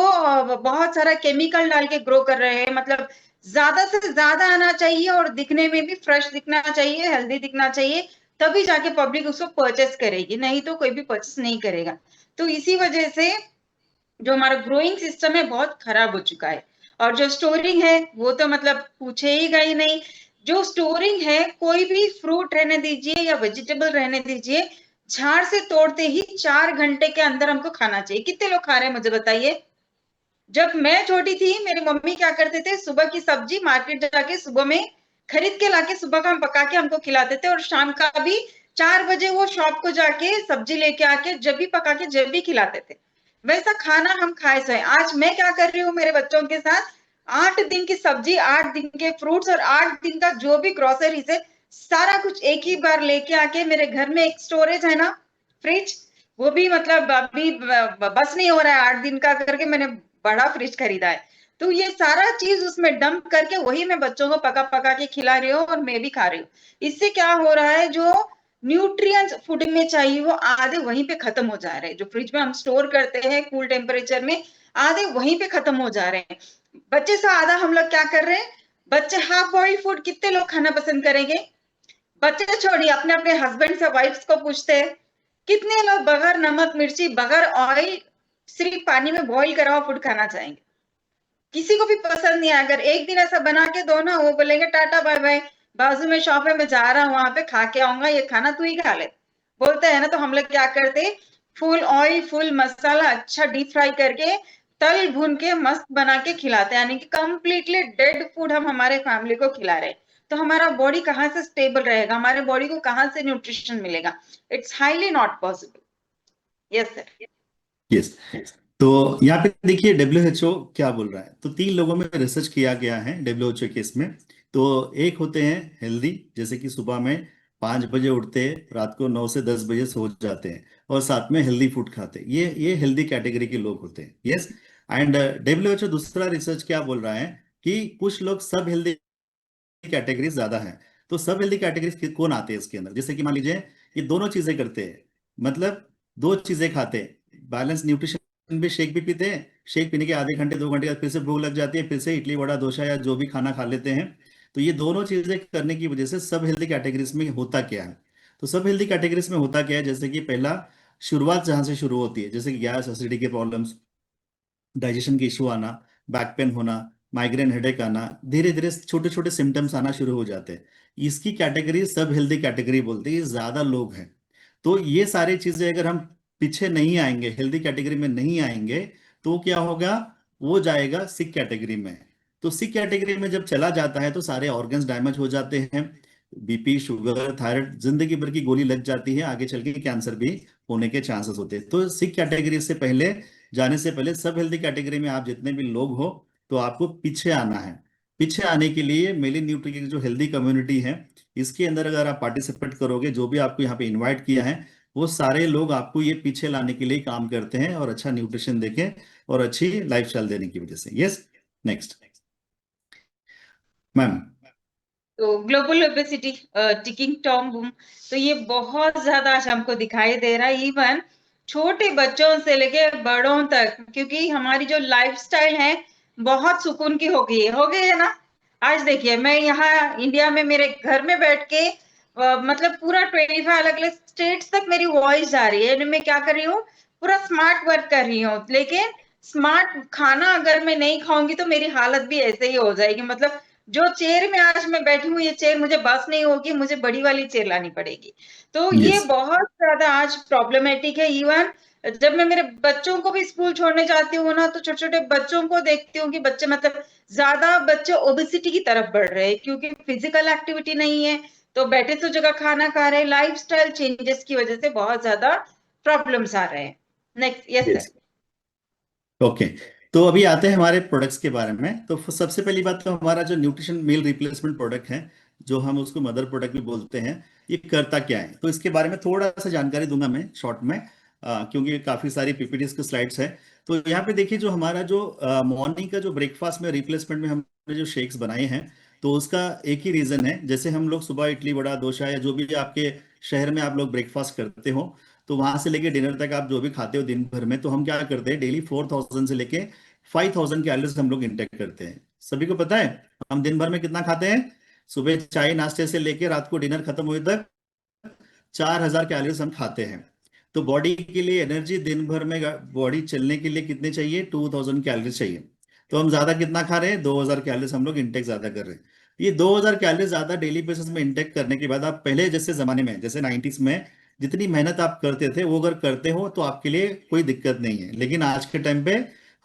बहुत सारा केमिकल डाल के ग्रो कर रहे हैं, मतलब ज्यादा से ज्यादा आना चाहिए और दिखने में भी फ्रेश दिखना चाहिए, हेल्दी दिखना चाहिए, तभी जाके पब्लिक उसको परचेस करेगी, नहीं तो कोई भी परचेस नहीं करेगा। तो इसी वजह से जो हमारा ग्रोइंग सिस्टम है बहुत खराब हो चुका है। और जो स्टोरिंग है वो तो मतलब पूछे ही गई नहीं। जो स्टोरिंग है, कोई भी फ्रूट रहने दीजिए या वेजिटेबल रहने दीजिए, झाड़ से तोड़ते ही 4 घंटे के अंदर हमको खाना चाहिए। कितने लोग खा रहे हैं मुझे बताइए? जब मैं छोटी थी मेरी मम्मी क्या करते थे, सुबह की सब्जी मार्केट जाके सुबह में खरीद के लाके सुबह का हम पका के हमको खिलाते थे, और शाम का भी 4 बजे वो शॉप को जाके सब्जी लेके आके जब भी पका के जब भी खिलाते थे। वैसा खाना हम खाए सोए। आज मैं क्या कर रही हूँ मेरे बच्चों के साथ, 8 दिन की सब्जी, 8 दिन के फ्रूट्स और 8 दिन का जो भी ग्रोसरीज है सारा कुछ एक ही बार लेके आके, मेरे घर में एक स्टोरेज है ना, फ्रिज, वो भी मतलब अभी बस नहीं हो रहा है 8 दिन का करके मैंने बड़ा फ्रिज खरीदा है। तो ये सारा चीज उसमें डंप करके वही मैं बच्चों को पका पका के खिला रही हूँ और मैं भी खा रही हूँ। इससे क्या हो रहा है, जो न्यूट्रिएंट्स फूड में चाहिए वो आधे वहीं पे खत्म हो जा रहे हैं। जो फ्रिज में हम स्टोर करते हैं कूल टेम्परेचर में, आधे वहीं पे खत्म हो जा रहे हैं। बच्चे से आधा हम लोग क्या कर रहे हैं, बच्चे हाफ बॉइल्ड फूड कितने लोग खाना पसंद करेंगे? बच्चे छोड़िए, अपने अपने हस्बैंड से वाइफ्स को पूछते हैं, कितने लोग बगैर नमक मिर्ची बगैर ऑयल सिर्फ पानी में बॉईल करा हुआ फूड खाना चाहेंगे? किसी को भी पसंद नहीं है। अगर एक दिन ऐसा बना के दो ना, वो बोलेंगे टाटा बाय बाय, बाजू में शॉप है मैं जा रहा हूँ वहां पे खा के आऊंगा, ये खाना तू ही खा ले, बोलते हैं ना। तो हम लोग क्या करते, फुल ऑयल फुल मसाला अच्छा डीप फ्राई करके तल भून के मस्त बना के खिलाते हैं, यानी कि कंप्लीटली डेड फूड हम हमारे फैमिली को खिला रहे हैं। तो हमारा बॉडी कहाँ से स्टेबल रहेगा, हमारे बॉडी को कहाँ से न्यूट्रिशन मिलेगा? It's highly not possible. Yes sir. Yes. तो यहाँ पे देखिए डब्ल्यूएचओ क्या बोल रहा है। तो 3 लोगों में रिसर्च किया गया है डब्ल्यूएचओ के इसमें। तो एक होते हैं हेल्दी, जैसे कि सुबह में 5 बजे उठते हैं, रात को 9 से 10 बजे सो जाते हैं और साथ में हेल्दी फूड खाते हैं। ये हेल्दी कैटेगरी के लोग होते हैं। यस। एंड डब्ल्यूएचओ दूसरा रिसर्च क्या बोल रहा है कि कुछ लोग सब हेल्दी कैटेगरीज ज्यादा है। तो सब हेल्दी कैटेगरीज कौन आते हैं इसके अंदर? जैसे कि मान लीजिए ये दोनों चीजें करते हैं, मतलब 2 चीजें खाते हैं, बैलेंस न्यूट्रिशन भी, शेक भी पीते हैं, शेक पीने के आधे घंटे 2 घंटे बाद फिर से भूख लग जाती है, फिर से इडली वड़ा डोसा या जो भी खाना खा लेते हैं। तो ये दोनों चीजें करने की वजह से सब हेल्दी कैटेगरीज में होता क्या है? तो सब हेल्दी कैटेगरीज में होता क्या है, जैसे कि पहला शुरुआत जहां से शुरू होती है, जैसे कि गैस एसिडिटी के प्रॉब्लम्स, डाइजेशन के इशू आना, बैक पेन होना, माइग्रेन हेडेक आना, धीरे धीरे छोटे छोटे सिम्टम्स आना शुरू हो जाते हैं। इसकी कैटेगरी सब हेल्दी कैटेगरी बोलते हैं। ये ज्यादा लोग हैं। तो ये सारी चीजें अगर हम पीछे नहीं आएंगे, हेल्दी कैटेगरी में नहीं आएंगे, तो क्या होगा, वो जाएगा सिक कैटेगरी में। तो सिक कैटेगरी में जब चला जाता है तो सारे ऑर्गन्स डैमेज हो जाते हैं, बीपी शुगर थायराइड जिंदगी भर की गोली लग जाती है, आगे चल के कैंसर भी होने के चांसेस होते हैं। तो सिक कैटेगरी से पहले जाने से पहले सब हेल्दी कैटेगरी में आप जितने भी लोग हो तो आपको पीछे आना है। पीछे आने के लिए मेली न्यूट्री की जो हेल्दी कम्युनिटी है, इसके अंदर अगर आप पार्टिसिपेट करोगे, जो भी आपको यहाँ पे इनवाइट किया है वो सारे लोग आपको ये पीछे लाने के लिए काम करते हैं और अच्छा न्यूट्रिशन देके और अच्छी लाइफस्टाइल देने की वजह से। यस। Next ma'am. तो global obesity ticking time bomb, तो ये बहुत ज्यादा आज हमको दिखाई दे रहा है, इवन छोटे बच्चों से लेके बड़ों तक, क्योंकि हमारी जो लाइफस्टाइल है बहुत सुकून की हो गई है ना। आज देखिए मैं यहाँ इंडिया में मेरे घर में बैठ के मतलब पूरा 25 अलग अलग स्टेट्स तक मेरी वॉइस जा रही है। मैं क्या कर रही हूँ, पूरा स्मार्ट वर्क कर रही हूँ, लेकिन स्मार्ट खाना अगर मैं नहीं खाऊंगी तो मेरी हालत भी ऐसे ही हो जाएगी। मतलब जो चेयर में आज मैं बैठी हूँ, ये चेयर मुझे बस नहीं होगी, मुझे बड़ी वाली चेयर लानी पड़ेगी। तो ये यस। बहुत ज्यादा आज प्रॉब्लमेटिक है। इवन जब मैं मेरे बच्चों को भी स्कूल छोड़ने जाती हूँ ना, तो छोटे छोटे बच्चों को देखती हूँ कि बच्चे मतलब ज्यादा बच्चे ओबेसिटी की तरफ बढ़ रहे हैं, क्योंकि फिजिकल एक्टिविटी नहीं है, तो बैठे तो जगह खाना खा रहे हैं, लाइफस्टाइल चेंजेस की वजह से बहुत ज्यादा प्रॉब्लम्स आ रहे हैं। Next, yes yes. Sir. Okay. तो अभी आते हैं हमारे प्रोडक्ट्स के बारे में। तो सबसे पहली बात तो हमारा जो न्यूट्रिशन मील रिप्लेसमेंट प्रोडक्ट है, जो हम उसको मदर प्रोडक्ट भी बोलते हैं, ये करता क्या है, तो इसके बारे में थोड़ा सा जानकारी दूंगा मैं शॉर्ट में, क्योंकि काफी सारी पीपीटीज की स्लाइड्स है। तो यहाँ पे देखिए, जो हमारा जो मॉर्निंग का जो ब्रेकफास्ट में रिप्लेसमेंट में हमने जो शेक्स बनाए हैं, तो उसका एक ही रीजन है। जैसे हम लोग सुबह इडली वड़ा डोसा या जो भी आपके शहर में आप लोग ब्रेकफास्ट करते हो, तो वहां से लेके डिनर तक आप जो भी खाते हो दिन भर में, तो हम क्या करते हैं, डेली 4000 से लेके 5000 कैलोरीज हम लोग इंटेक करते हैं। सभी को पता है हम दिन भर में कितना खाते हैं? सुबह चाय नाश्ते से लेके रात को डिनर खत्म हुए तक 4000 कैलोरीज हम खाते हैं। तो बॉडी के लिए एनर्जी दिन भर में बॉडी चलने के लिए कितने चाहिए? 2000 कैलोरीज चाहिए। तो हम ज्यादा कितना खा रहे हैं? 2000 कैलोरीज हम लोग इंटेक ज्यादा कर रहे हैं। ये 2000 कैलोरीज ज्यादा डेली बेसिस में इंटेक करने के बाद, आप पहले जैसे जमाने में, जैसे 90s में जितनी मेहनत आप करते थे, वो अगर करते हो तो आपके लिए कोई दिक्कत नहीं है। लेकिन आज के टाइम पे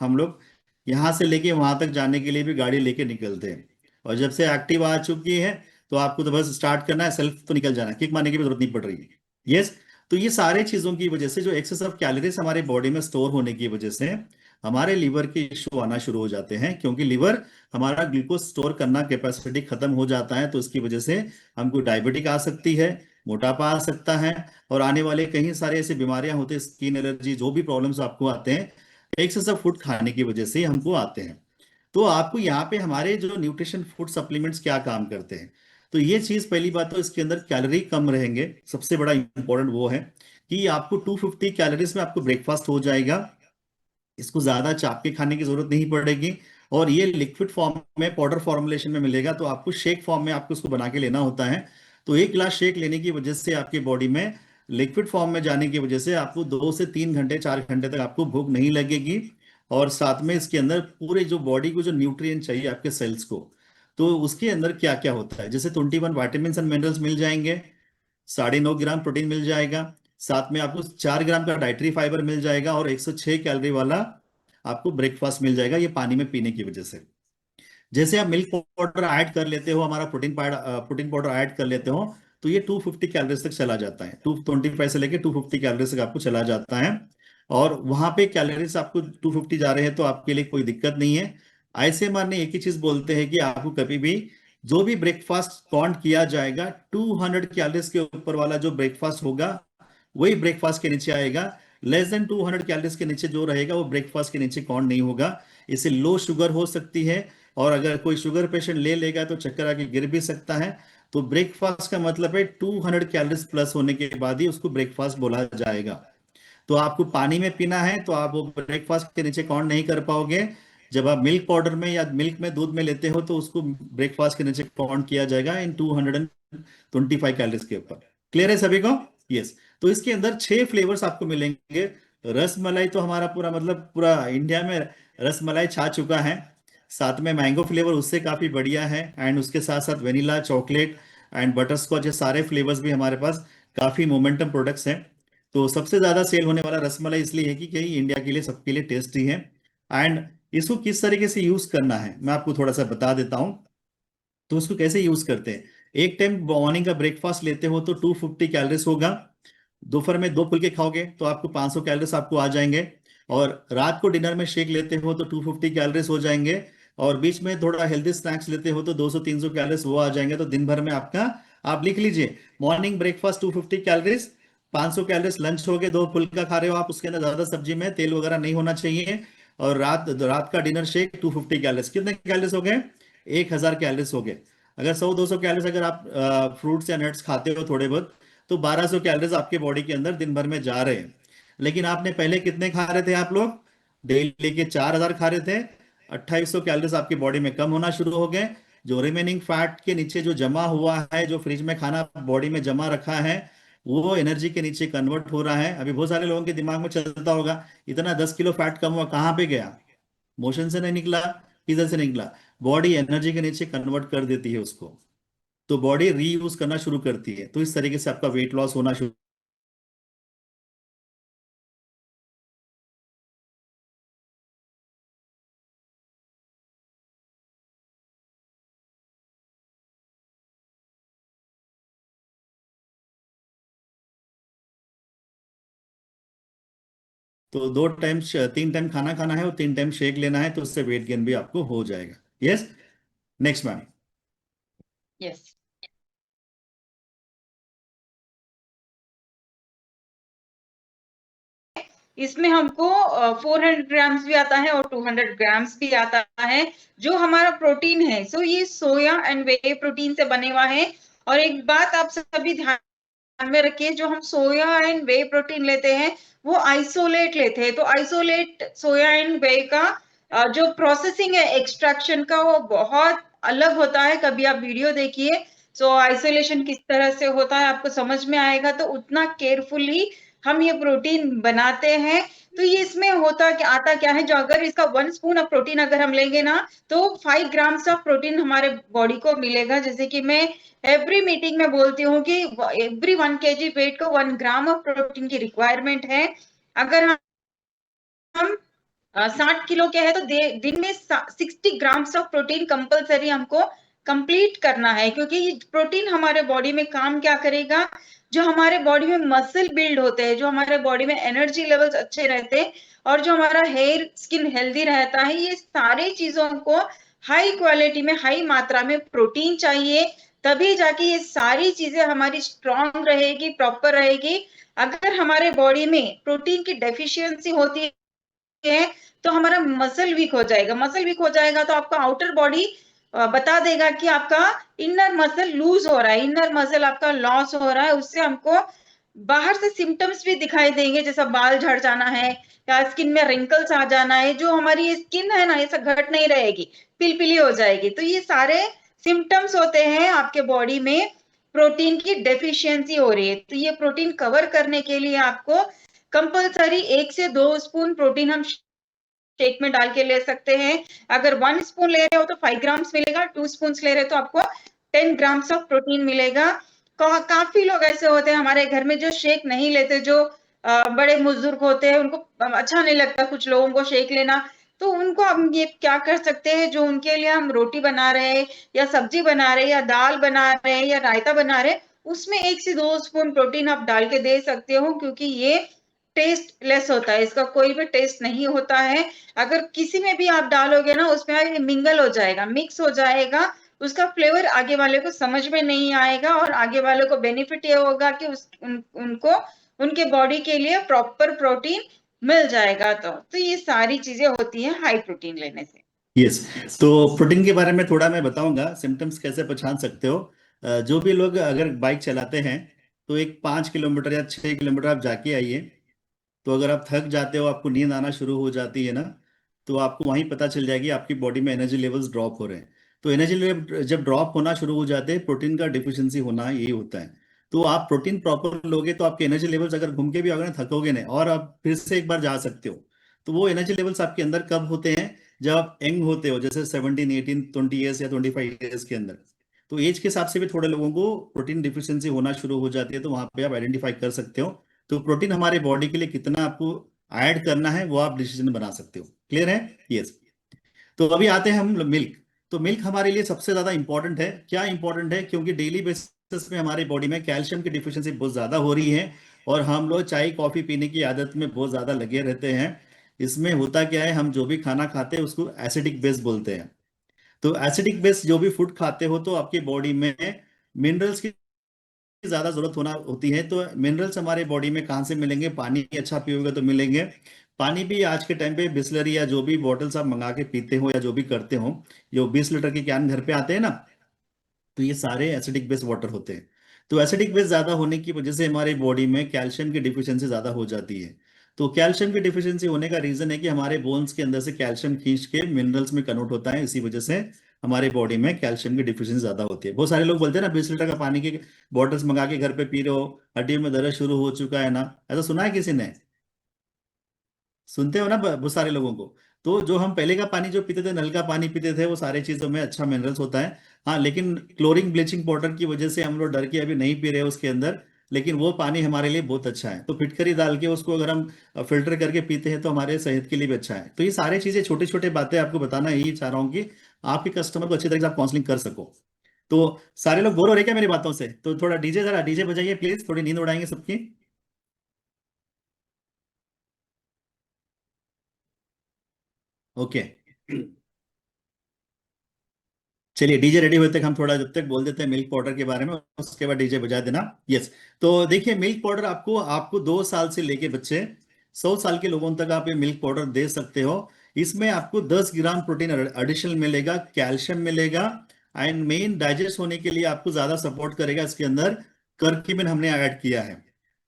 हम लोग यहाँ से लेके वहां तक जाने के लिए भी गाड़ी लेके निकलते हैं। और जब से एक्टिव आ चुकी है, तो आपको तो बस स्टार्ट करना है, सेल्फ तो निकल जाना है, किक मारने की भी जरूरत नहीं पड़ रही है। यस। तो ये सारे चीजों की वजह से, जो एक्सेस ऑफ कैलोरीज हमारे बॉडी में स्टोर होने की वजह से हमारे लीवर के इश्यू आना शुरू हो जाते हैं, क्योंकि लीवर हमारा ग्लूकोज स्टोर करना कैपेसिटी खत्म हो जाता है। तो इसकी वजह से हमको डायबिटिक आ सकती है, मोटापा आ सकता है, और आने वाले कई सारे ऐसी बीमारियां होती है, स्किन एलर्जी, जो भी प्रॉब्लम्स आपको आते हैं, एक्सेस ऑफ फूड खाने की वजह से हमको आते हैं। तो आपको यहाँ पे हमारे जो न्यूट्रिशन फूड सप्लीमेंट्स क्या काम करते हैं, तो ये चीज पहली बात तो इसके अंदर कैलोरी कम रहेंगे। सबसे बड़ा इंपॉर्टेंट वो है कि आपको 250 कैलोरीज में आपको ब्रेकफास्ट हो जाएगा। इसको ज्यादा चाप के खाने की जरूरत नहीं पड़ेगी। और ये लिक्विड फॉर्म में, पाउडर फॉर्मुलेशन में मिलेगा, तो आपको शेक फॉर्म में आपको उसको बना के लेना होता है। तो एक गिलास शेक लेने की वजह से आपकी बॉडी में लिक्विड फॉर्म में जाने की वजह से आपको 2 से 3 घंटे 4 घंटे तक आपको भूख नहीं लगेगी। और साथ में इसके अंदर पूरे जो बॉडी को जो न्यूट्रिएंट चाहिए आपके सेल्स को, तो उसके अंदर क्या क्या होता है, जैसे 21 वाइटामिन एंड मिनरल्स मिल जाएंगे, 9.5 ग्राम प्रोटीन मिल जाएगा, साथ में आपको 4 ग्राम का डाइटरी फाइबर मिल जाएगा, और 106 कैलोरी वाला आपको ब्रेकफास्ट मिल जाएगा, ये पानी में पीने की वजह से। जैसे आप मिल्क पाउडर ऐड कर लेते हो, हमारा प्रोटीन पाउडर ऐड कर लेते हो, तो ये 250 कैलोरीज तक चला जाता है। 225 से लेके 250 कैलोरीज तक आपको चला जाता है। और वहां पे कैलोरीज आपको 250 जा रहे हैं, तो आपके लिए कोई दिक्कत नहीं है। आईसीएमआर ने एक ही चीज बोलते हैं कि आपको कभी भी जो भी ब्रेकफास्ट काउंट किया जाएगा, 200 कैलोरीज के ऊपर वाला जो ब्रेकफास्ट होगा, वही ब्रेकफास्ट के नीचे आएगा। लेस देन 200 कैलोरीज के नीचे जो रहेगा, वो ब्रेकफास्ट के नीचे काउंट नहीं होगा। इससे लो शुगर हो सकती है, और अगर कोई शुगर पेशेंट ले लेगा तो चक्कर आके गिर भी सकता है। तो ब्रेकफास्ट का मतलब है 200 कैलोरीज प्लस होने के बाद ही उसको ब्रेकफास्ट बोला जाएगा। तो आपको पानी में पीना है, तो आप वो ब्रेकफास्ट के नीचे काउंट नहीं कर पाओगे। जब आप मिल्क पाउडर में या मिल्क में, दूध में लेते हो, तो उसको ब्रेकफास्ट के नीचे काउंट किया जाएगा इन 225 कैलोरीज के ऊपर। क्लियर है सभी को? यस। तो इसके अंदर 6 फ्लेवर्स आपको मिलेंगे। रस मलाई तो हमारा पूरा, मतलब पूरा इंडिया में रस मलाई छा चुका है। साथ में मैंगो फ्लेवर उससे काफी बढ़िया है, एंड उसके साथ साथ vanilla, chocolate and butterscotch, ये सारे फ्लेवर्स भी हमारे पास काफी मोमेंटम प्रोडक्ट्स हैं। तो सबसे ज्यादा सेल होने वाला रसमलाई इसलिए है कि कई इंडिया के लिए, सबके लिए टेस्टी है। एंड इसको किस तरीके से यूज करना है, मैं आपको थोड़ा सा बता देता हूँ। तो उसको कैसे यूज करते हैं, एक टाइम मॉर्निंग का ब्रेकफास्ट लेते हो तो 250 कैलोरीज होगा। दोपहर में 2 फुलके खाओगे तो आपको 500 कैलोरीज आपको आ जाएंगे। और रात को डिनर में शेक लेते हो तो 250 कैलोरीज हो जाएंगे। और बीच में थोड़ा हेल्दी स्नैक्स लेते हो तो 200-300 कैलोरीज वो आ जाएंगे। तो दिन भर में आपका, आप लिख लीजिए, morning breakfast 250 calories, 500 calories lunch हो गए, 2 फुल्का खा रहे हो आप, उसके अंदर ज्यादा सब्जी में तेल वगैरह नहीं होना चाहिए। और रात रात का डिनर शेक 250 कैलोरीज, कितने कैलोरीज हो गए? 1000 कैलोरीज हो गए। अगर 100-200 कैलोरीज अगर आप फ्रूट्स या नट्स खाते हो थोड़े बहुत, तो 1200 कैलोरीज आपके बॉडी के अंदर दिन भर में जा रहे हैं। लेकिन आपने पहले कितने खा रहे थे आप लोग? डेली के 4000 खा रहे थे। 2800 कैलोरीज आपकी बॉडी में कम होना शुरू हो गए। जो रिमेनिंग फैट के नीचे जो जमा हुआ है, जो फ्रिज में खाना बॉडी में जमा रखा है, वो एनर्जी के नीचे कन्वर्ट हो रहा है। अभी बहुत सारे लोगों के दिमाग में चलता होगा, इतना 10 किलो फैट कम हुआ, कहाँ पे गया? मोशन से नहीं निकला, किधर से निकला? बॉडी एनर्जी के नीचे कन्वर्ट कर देती है उसको। तो बॉडी रीयूज करना शुरू करती है। तो इस तरीके से आपका वेट लॉस होना शुरू तो 2 टाइम 3 टाइम खाना खाना है और 3 टाइम शेक लेना है, तो उससे वेट गेन भी आपको हो जाएगा। Yes, next ma'am. यस, इसमें हमको 400 ग्राम्स भी आता है और 200 ग्राम्स भी आता है जो हमारा प्रोटीन है। सो ये सोया एंड वे प्रोटीन से बने हुआ है। और एक बात आप सभी ध्यान में रखिए, जो हम सोया एंड वे प्रोटीन लेते हैं वो आइसोलेट लेते हैं। तो आइसोलेट सोया एंड वे का जो प्रोसेसिंग है एक्सट्रैक्शन का वो बहुत अलग होता है। कभी आप वीडियो देखिए, सो आइसोलेशन किस तरह से होता है आपको समझ में आएगा। तो उतना केयरफुली हम ये प्रोटीन बनाते हैं। तो ये इसमें होता क्या आता क्या है, जो अगर इसका 1 स्पून ऑफ प्रोटीन अगर हम लेंगे ना तो 5 ग्राम्स ऑफ प्रोटीन हमारे बॉडी को मिलेगा। जैसे कि मैं एवरी मीटिंग में बोलती हूँ कि एवरी 1 kg वेट को 1 ग्राम ऑफ प्रोटीन की रिक्वायरमेंट है। अगर हम 60 किलो के है तो दिन में 60 ग्राम्स ऑफ प्रोटीन कंपलसरी हमको कंप्लीट करना है। क्योंकि ये प्रोटीन हमारे बॉडी में काम क्या करेगा, जो हमारे बॉडी में मसल बिल्ड होते हैं, जो हमारे बॉडी में एनर्जी लेवल्स अच्छे रहते हैं और जो हमारा हेयर स्किन हेल्दी रहता है, ये सारी चीजों को हाई क्वालिटी में हाई मात्रा में प्रोटीन चाहिए। तभी जाके ये सारी चीजें हमारी स्ट्रांग रहेगी, प्रॉपर रहेगी। अगर हमारे बॉडी में प्रोटीन की डेफिशिएंसी होती है तो हमारा मसल वीक हो जाएगा। मसल वीक हो जाएगा तो आपका आउटर बॉडी बता देगा कि आपका इनर मसल लूज हो रहा है, इनर मसल आपका लॉस हो रहा है। उससे हमको बाहर से सिम्टम्स भी दिखाई देंगे, जैसा बाल झड़ जाना है या स्किन में रिंकल्स आ जाना है। जो हमारी स्किन है ना ये सब घट नहीं रहेगी, पिलपिली हो जाएगी। तो ये सारे सिम्टम्स होते हैं आपके बॉडी में प्रोटीन की डेफिशिएंसी हो रही है। तो ये प्रोटीन कवर करने के लिए आपको कंपलसरी 1 से 2 स्पून प्रोटीन हम शेक में डाल के ले सकते हैं। अगर 1 स्पून ले रहे हो तो 5 ग्राम्स मिलेगा, 2 स्पून ले रहे हो तो आपको 10 ग्राम्स ऑफ प्रोटीन मिलेगा। काफी लोग ऐसे होते हैं हमारे घर में जो शेक नहीं लेते, जो बड़े बुजुर्ग होते हैं, उनको अच्छा नहीं लगता कुछ लोगों को शेक लेना। तो उनको हम ये क्या कर सकते हैं, जो उनके लिए हम रोटी बना रहे हैं या सब्जी बना रहे हैं या दाल बना रहे हैं या रायता बना रहे हैं, उसमें 1 से 2 स्पून प्रोटीन आप डाल के दे सकते हो। क्योंकि ये टेस्ट लेस होता है, इसका कोई भी टेस्ट नहीं होता है। अगर किसी में भी आप डालोगे ना उसमें मिंगल हो जाएगा, मिक्स हो जाएगा, उसका फ्लेवर आगे वाले को समझ में नहीं आएगा और आगे वाले को बेनिफिट ये होगा कि उनको उनके बॉडी के लिए प्रॉपर प्रोटीन मिल जाएगा। तो ये सारी चीजें होती है हाई प्रोटीन लेने से। यस, तो प्रोटीन के बारे में थोड़ा मैं बताऊंगा, सिम्टम्स कैसे पहचान सकते हो। जो भी लोग अगर बाइक चलाते हैं तो एक 5 किलोमीटर या 6 किलोमीटर आप जाके आइए। तो अगर आप थक जाते हो, आपको नींद आना शुरू हो जाती है ना, तो आपको वहीं पता चल जाएगी आपकी बॉडी में एनर्जी लेवल्स ड्रॉप हो रहे हैं। तो एनर्जी लेवल जब ड्रॉप होना शुरू हो जाते हैं, प्रोटीन का डिफिशियंसी होना यही होता है। तो आप प्रोटीन प्रॉपर लोगे तो आपके एनर्जी लेवल्स, अगर घूम के भी आओगे ना थकोगे नहीं और आप फिर से एक बार जा सकते हो। तो वो एनर्जी लेवल्स आपके अंदर कब होते हैं, जब आप यंग होते हो, जैसे 17, 18, 20 ईयर्स या 25 ईयर्स के अंदर। तो एज के हिसाब से भी थोड़े लोगों को प्रोटीन डिफिशियंसी होना शुरू हो जाती है, तो वहां पे आप आइडेंटिफाई कर सकते हो। तो प्रोटीन हमारे बॉडी के लिए कितना आपको ऐड करना है वो आप डिसीजन बना सकते हो। क्लियर है? यस। तो अभी आते हैं हम मिल्क। तो मिल्क हमारे लिए सबसे ज्यादा इंपॉर्टेंट है। क्या इंपॉर्टेंट है? क्योंकि डेली बेसिस में हमारी बॉडी में कैल्शियम की डिफिशियंसी बहुत ज्यादा हो रही है और हम लोग चाय कॉफी पीने की आदत में बहुत ज्यादा लगे रहते हैं। इसमें होता क्या है, हम जो भी खाना खाते हैं उसको एसिडिक बेस बोलते हैं। तो एसिडिक बेस जो भी फूड खाते हो तो आपकी बॉडी में मिनरल्स की ज्यादा जरूरत होना होती है। तो मिनरल्स हमारे बॉडी में कहाँ से मिलेंगे? पानी अच्छा पियोगे तो मिलेंगे। पानी भी आज के टाइम पे बिस्लरी या जो भी बॉटल्स आप मंगा के पीते हो या जो भी करते हो, जो 20 लीटर के कैन घर पे आते हैं ना, तो ये सारे एसिडिक बेस वाटर होते हैं। तो एसिडिक बेस ज्यादा होने की वजह से हमारी बॉडी में कैल्शियम की डिफिशियंसी ज्यादा हो जाती है। तो कैल्शियम की डिफिशियंसी होने का रीजन है कि हमारे बोन्स के अंदर से कैल्शियम खींच के मिनरल्स में कन्वर्ट होता है। इसी वजह से हमारे बॉडी में कैल्शियम की डिफिशियंसी ज्यादा होती है। बहुत सारे लोग बोलते हैं ना 20 लीटर का पानी की बॉटल्स मंगा के घर पे पी रहे हो, हड्डियों में दर्द शुरू हो चुका है ना, ऐसा सुना है किसी ने? सुनते हो ना बहुत सारे लोगों को। तो जो हम पहले का पानी जो पीते थे, नल का पानी पीते थे, वो सारे चीजों में अच्छा मिनरल्स होता है। हाँ, लेकिन क्लोरीन ब्लीचिंग पाउडर की वजह से हम लोग डर के अभी नहीं पी रहे हैं उसके अंदर। लेकिन वो पानी हमारे लिए बहुत अच्छा है। तो फिटकरी डाल के उसको अगर हम फिल्टर करके पीते हैं तो हमारे सेहत के लिए भी अच्छा है। तो ये सारी चीजें छोटी छोटी बातें आपको बताना यही चाह रहा हूँ कि आपके कस्टमर को अच्छी तरह से आप काउंसलिंग कर सको। तो सारे लोग बोर हो रहे हैं क्या मेरी बातों से? तो थोड़ा डीजे, जरा डीजे बजाइए प्लीज, थोड़ी नींद उड़ाएंगे सबकी। ओके, चलिए डीजे रेडी होते तक हम थोड़ा जब तक बोल देते हैं मिल्क पाउडर के बारे में, उसके बाद डीजे बजा देना। यस, तो देखिए मिल्क पाउडर आपको आपको 2 साल से लेके बच्चे 100 साल के लोगों तक आप ये मिल्क पाउडर दे सकते हो। इसमें आपको 10 ग्राम प्रोटीन एडिशनल मिलेगा, कैल्शियम मिलेगा, एंड मेन डाइजेस्ट होने के लिए आपको ज्यादा सपोर्ट करेगा। इसके अंदर करक्यूमिन हमने ऐड किया है।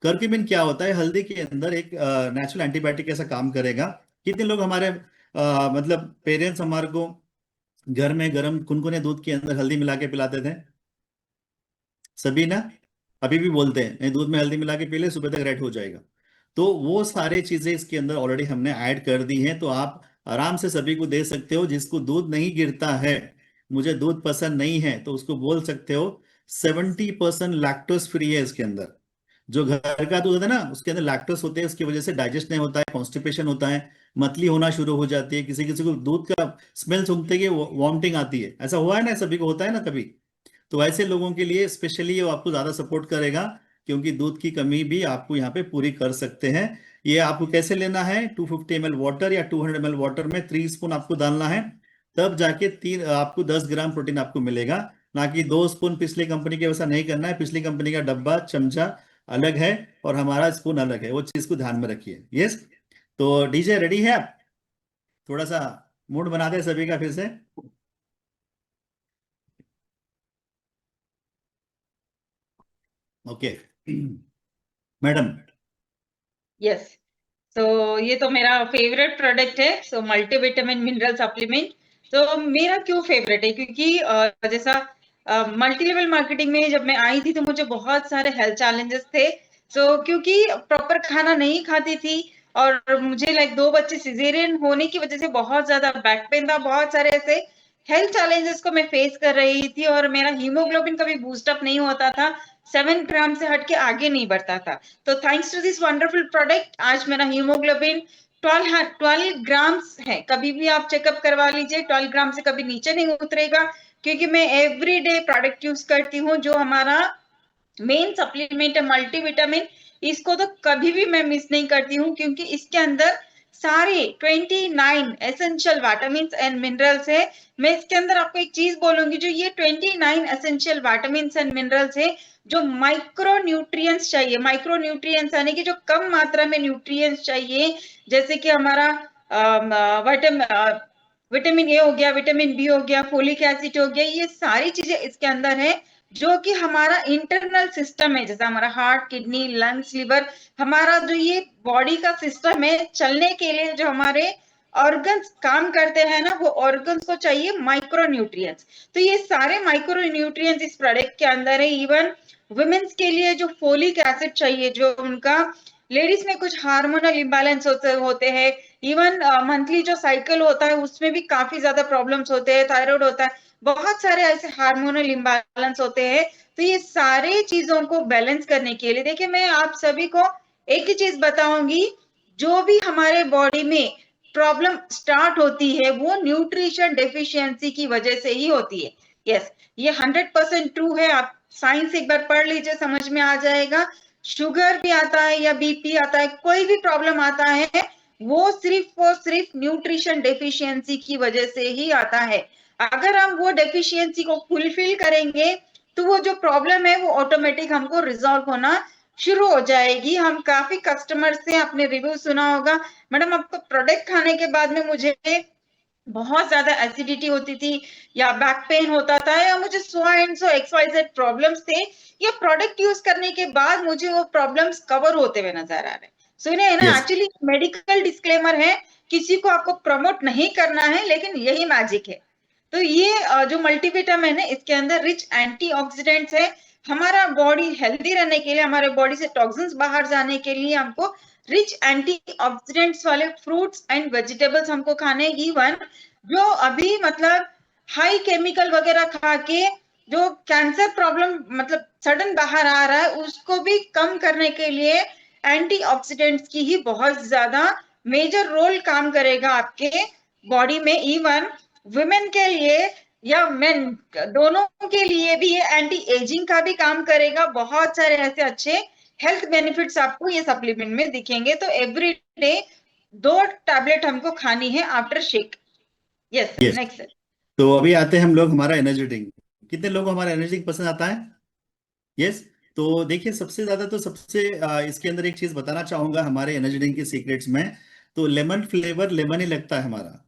करक्यूमिन क्या होता है? हल्दी के अंदर एक नेचुरल एंटीबायोटिक ऐसा काम करेगा। कितने लोग हमारे मतलब पेरेंट्स हमारे को घर में गर्म कुनकुने दूध के अंदर हल्दी मिला के पिलाते थे? सभी ना? अभी भी बोलते हैं नहीं दूध में हल्दी मिला के पी ले, सुबह तक रेड हो जाएगा। तो वो सारे चीजें इसके अंदर ऑलरेडी हमने ऐड कर दी हैं, तो आप आराम से सभी को दे सकते हो। जिसको दूध नहीं गिरता है, मुझे दूध पसंद नहीं है, तो उसको बोल सकते हो 70% लैक्टोज फ्री है इसके अंदर। जो घर का दूध है ना, उसके अंदर लैक्टोज होते हैं, उसकी वजह से डाइजेस्ट नहीं होता है, कॉन्स्टिपेशन होता है, मतली होना शुरू हो जाती है, किसी किसी को दूध का स्मेल सूंघते ही वॉमिटिंग आती है। ऐसा हुआ है ना? सभी को होता है ना कभी? तो ऐसे लोगों के लिए स्पेशली ये आपको ज्यादा सपोर्ट करेगा, क्योंकि दूध की कमी भी आपको यहाँ पे पूरी कर सकते हैं। ये आपको कैसे लेना है? 250 ml वाटर या 200 ml वाटर में 3 स्पून आपको डालना है, तब जाके तीन आपको 10 ग्राम प्रोटीन आपको मिलेगा। ना कि 2 स्पून पिछली कंपनी के, वैसा नहीं करना है। पिछली कंपनी का डब्बा चमचा अलग है और हमारा स्पून अलग है, वो चीज को ध्यान में रखिए। यस, तो डीजे रेडी है? आप थोड़ा सा मूड बना दे सभी का फिर से। Okay madam. यस, तो ये तो मेरा फेवरेट प्रोडक्ट है। सो मल्टीविटामिन मिनरल सप्लीमेंट। तो मेरा क्यों फेवरेट है? क्योंकि जैसा मल्टी लेवल मार्केटिंग में जब मैं आई थी तो मुझे बहुत सारे हेल्थ चैलेंजेस थे। सो क्योंकि प्रॉपर खाना नहीं खाती थी और मुझे लाइक 2 बच्चे सिजेरियन होने की वजह से बहुत ज्यादा बैक पेन था, बहुत सारे ऐसे हेल्थ चैलेंजेस को मैं फेस कर रही थी और मेरा हीमोग्लोबिन कभी बूस्ट अप नहीं होता था, 7 ग्राम से हट के आगे नहीं बढ़ता था। तो thanks to this wonderful product आज मेरा हीमोग्लोबिन 12 ग्राम्स है। कभी भी आप चेकअप करवा लीजिए, 12 ग्राम से कभी नीचे नहीं उतरेगा, क्योंकि मैं एवरीडे प्रोडक्ट यूज करती हूँ जो हमारा मेन सप्लीमेंट है मल्टीविटामिन। इसको तो कभी भी मैं मिस नहीं करती हूँ, क्योंकि इसके अंदर सारे 29 एसेंशियल विटामिन एंड मिनरल्स है। मैं इसके अंदर आपको एक चीज बोलूंगी, जो ये 29 एसेंशियल विटामिन एंड मिनरल्स है, जो माइक्रो न्यूट्रिएंट्स चाहिए, माइक्रो न्यूट्रिएंट्स यानी कि जो कम मात्रा में न्यूट्रिएंट्स चाहिए, जैसे कि हमारा विटामिन ए हो गया, विटामिन बी हो गया, फोलिक एसिड हो गया, ये सारी चीजें इसके अंदर है, जो कि हमारा इंटरनल सिस्टम है, जैसे हमारा हार्ट, किडनी, लंग्स, लिवर, हमारा जो ये बॉडी का सिस्टम है, चलने के लिए जो हमारे ऑर्गन्स काम करते हैं ना, वो ऑर्गन्स को चाहिए माइक्रो न्यूट्रिएंट्स। तो ये सारे माइक्रो न्यूट्रिएंट्स इस प्रोडक्ट के अंदर है। इवन वुमेन्स के लिए जो फोलिक एसिड चाहिए, जो उनका लेडीज में कुछ हार्मोनल इम्बैलेंस होते हैं, इवन मंथली जो साइकिल होता है उसमें भी काफी ज्यादा प्रॉब्लम्स होते हैं, थायराइड होता है, बहुत सारे ऐसे हार्मोनल इम्बैलेंस होते हैं। तो ये सारे चीजों को बैलेंस करने के लिए, देखिए मैं आप सभी को एक ही चीज बताऊंगी, जो भी हमारे बॉडी में प्रॉब्लम स्टार्ट होती है वो न्यूट्रिशन डेफिशिएंसी की वजह से ही होती है। यस, ये 100% ट्रू है। आप साइंस एक बार पढ़ लीजिए, समझ में आ जाएगा। शुगर भी आता है या बीपी आता है, कोई भी प्रॉब्लम आता है, वो सिर्फ और सिर्फ न्यूट्रिशन डेफिशिएंसी की वजह से ही आता है। अगर हम वो डेफिशिएंसी को फुलफिल करेंगे तो वो जो प्रॉब्लम है वो ऑटोमेटिक हमको रिजॉल्व होना शुरू हो जाएगी। हम काफी कस्टमर से अपने रिव्यू सुना होगा, मैडम आपका प्रोडक्ट खाने के बाद में मुझे बहुत ज्यादा एसिडिटी होती थी, या बैक पेन होता था, या मुझे so and so XYZ problems थे, ये प्रोडक्ट यूज करने के बाद मुझे वो प्रॉब्लम्स कवर होते हुए नजर आ रहे हैं। सुनिए है ना, Yes. एक्चुअली मेडिकल डिस्क्लेमर है, किसी को आपको प्रमोट नहीं करना है, लेकिन यही मैजिक है। तो ये जो मल्टीविटामिन है, इसके अंदर रिच एंटीऑक्सीडेंट्स है। हमारा बॉडी हेल्दी रहने के लिए, हमारे बॉडी से टॉक्सिन्स बाहर जाने के लिए हमको रिच एंटीऑक्सीडेंट्स वाले फ्रूट्स एंड वेजिटेबल्स हमको खाने। इवन जो अभी मतलब हाई केमिकल वगैरह खा के जो कैंसर प्रॉब्लम मतलब सडन बाहर आ रहा है, उसको भी कम करने के लिए एंटीऑक्सीडेंट्स की ही बहुत ज्यादा मेजर रोल काम करेगा आपके बॉडी में। इवन वुमेन के लिए या मेन दोनों के लिए भी ये एंटी एजिंग का भी काम करेगा। बहुत सारे ऐसे अच्छे हेल्थ बेनिफिट्स आपको ये सप्लीमेंट में दिखेंगे। तो एवरी डे 2 टैबलेट हमको खानी है after shake. Yes sir, yes. Next sir. तो अभी आते हैं हम लोग हमारा एनर्जी ड्रिंक। कितने लोगों को हमारा एनर्जी ड्रिंक पसंद आता है? यस। तो देखिए, सबसे ज्यादा तो सबसे इसके अंदर एक चीज बताना चाहूंगा हमारे एनर्जी ड्रिंक के सीक्रेट्स में। तो लेमन फ्लेवर, लेमन ही लगता है हमारा।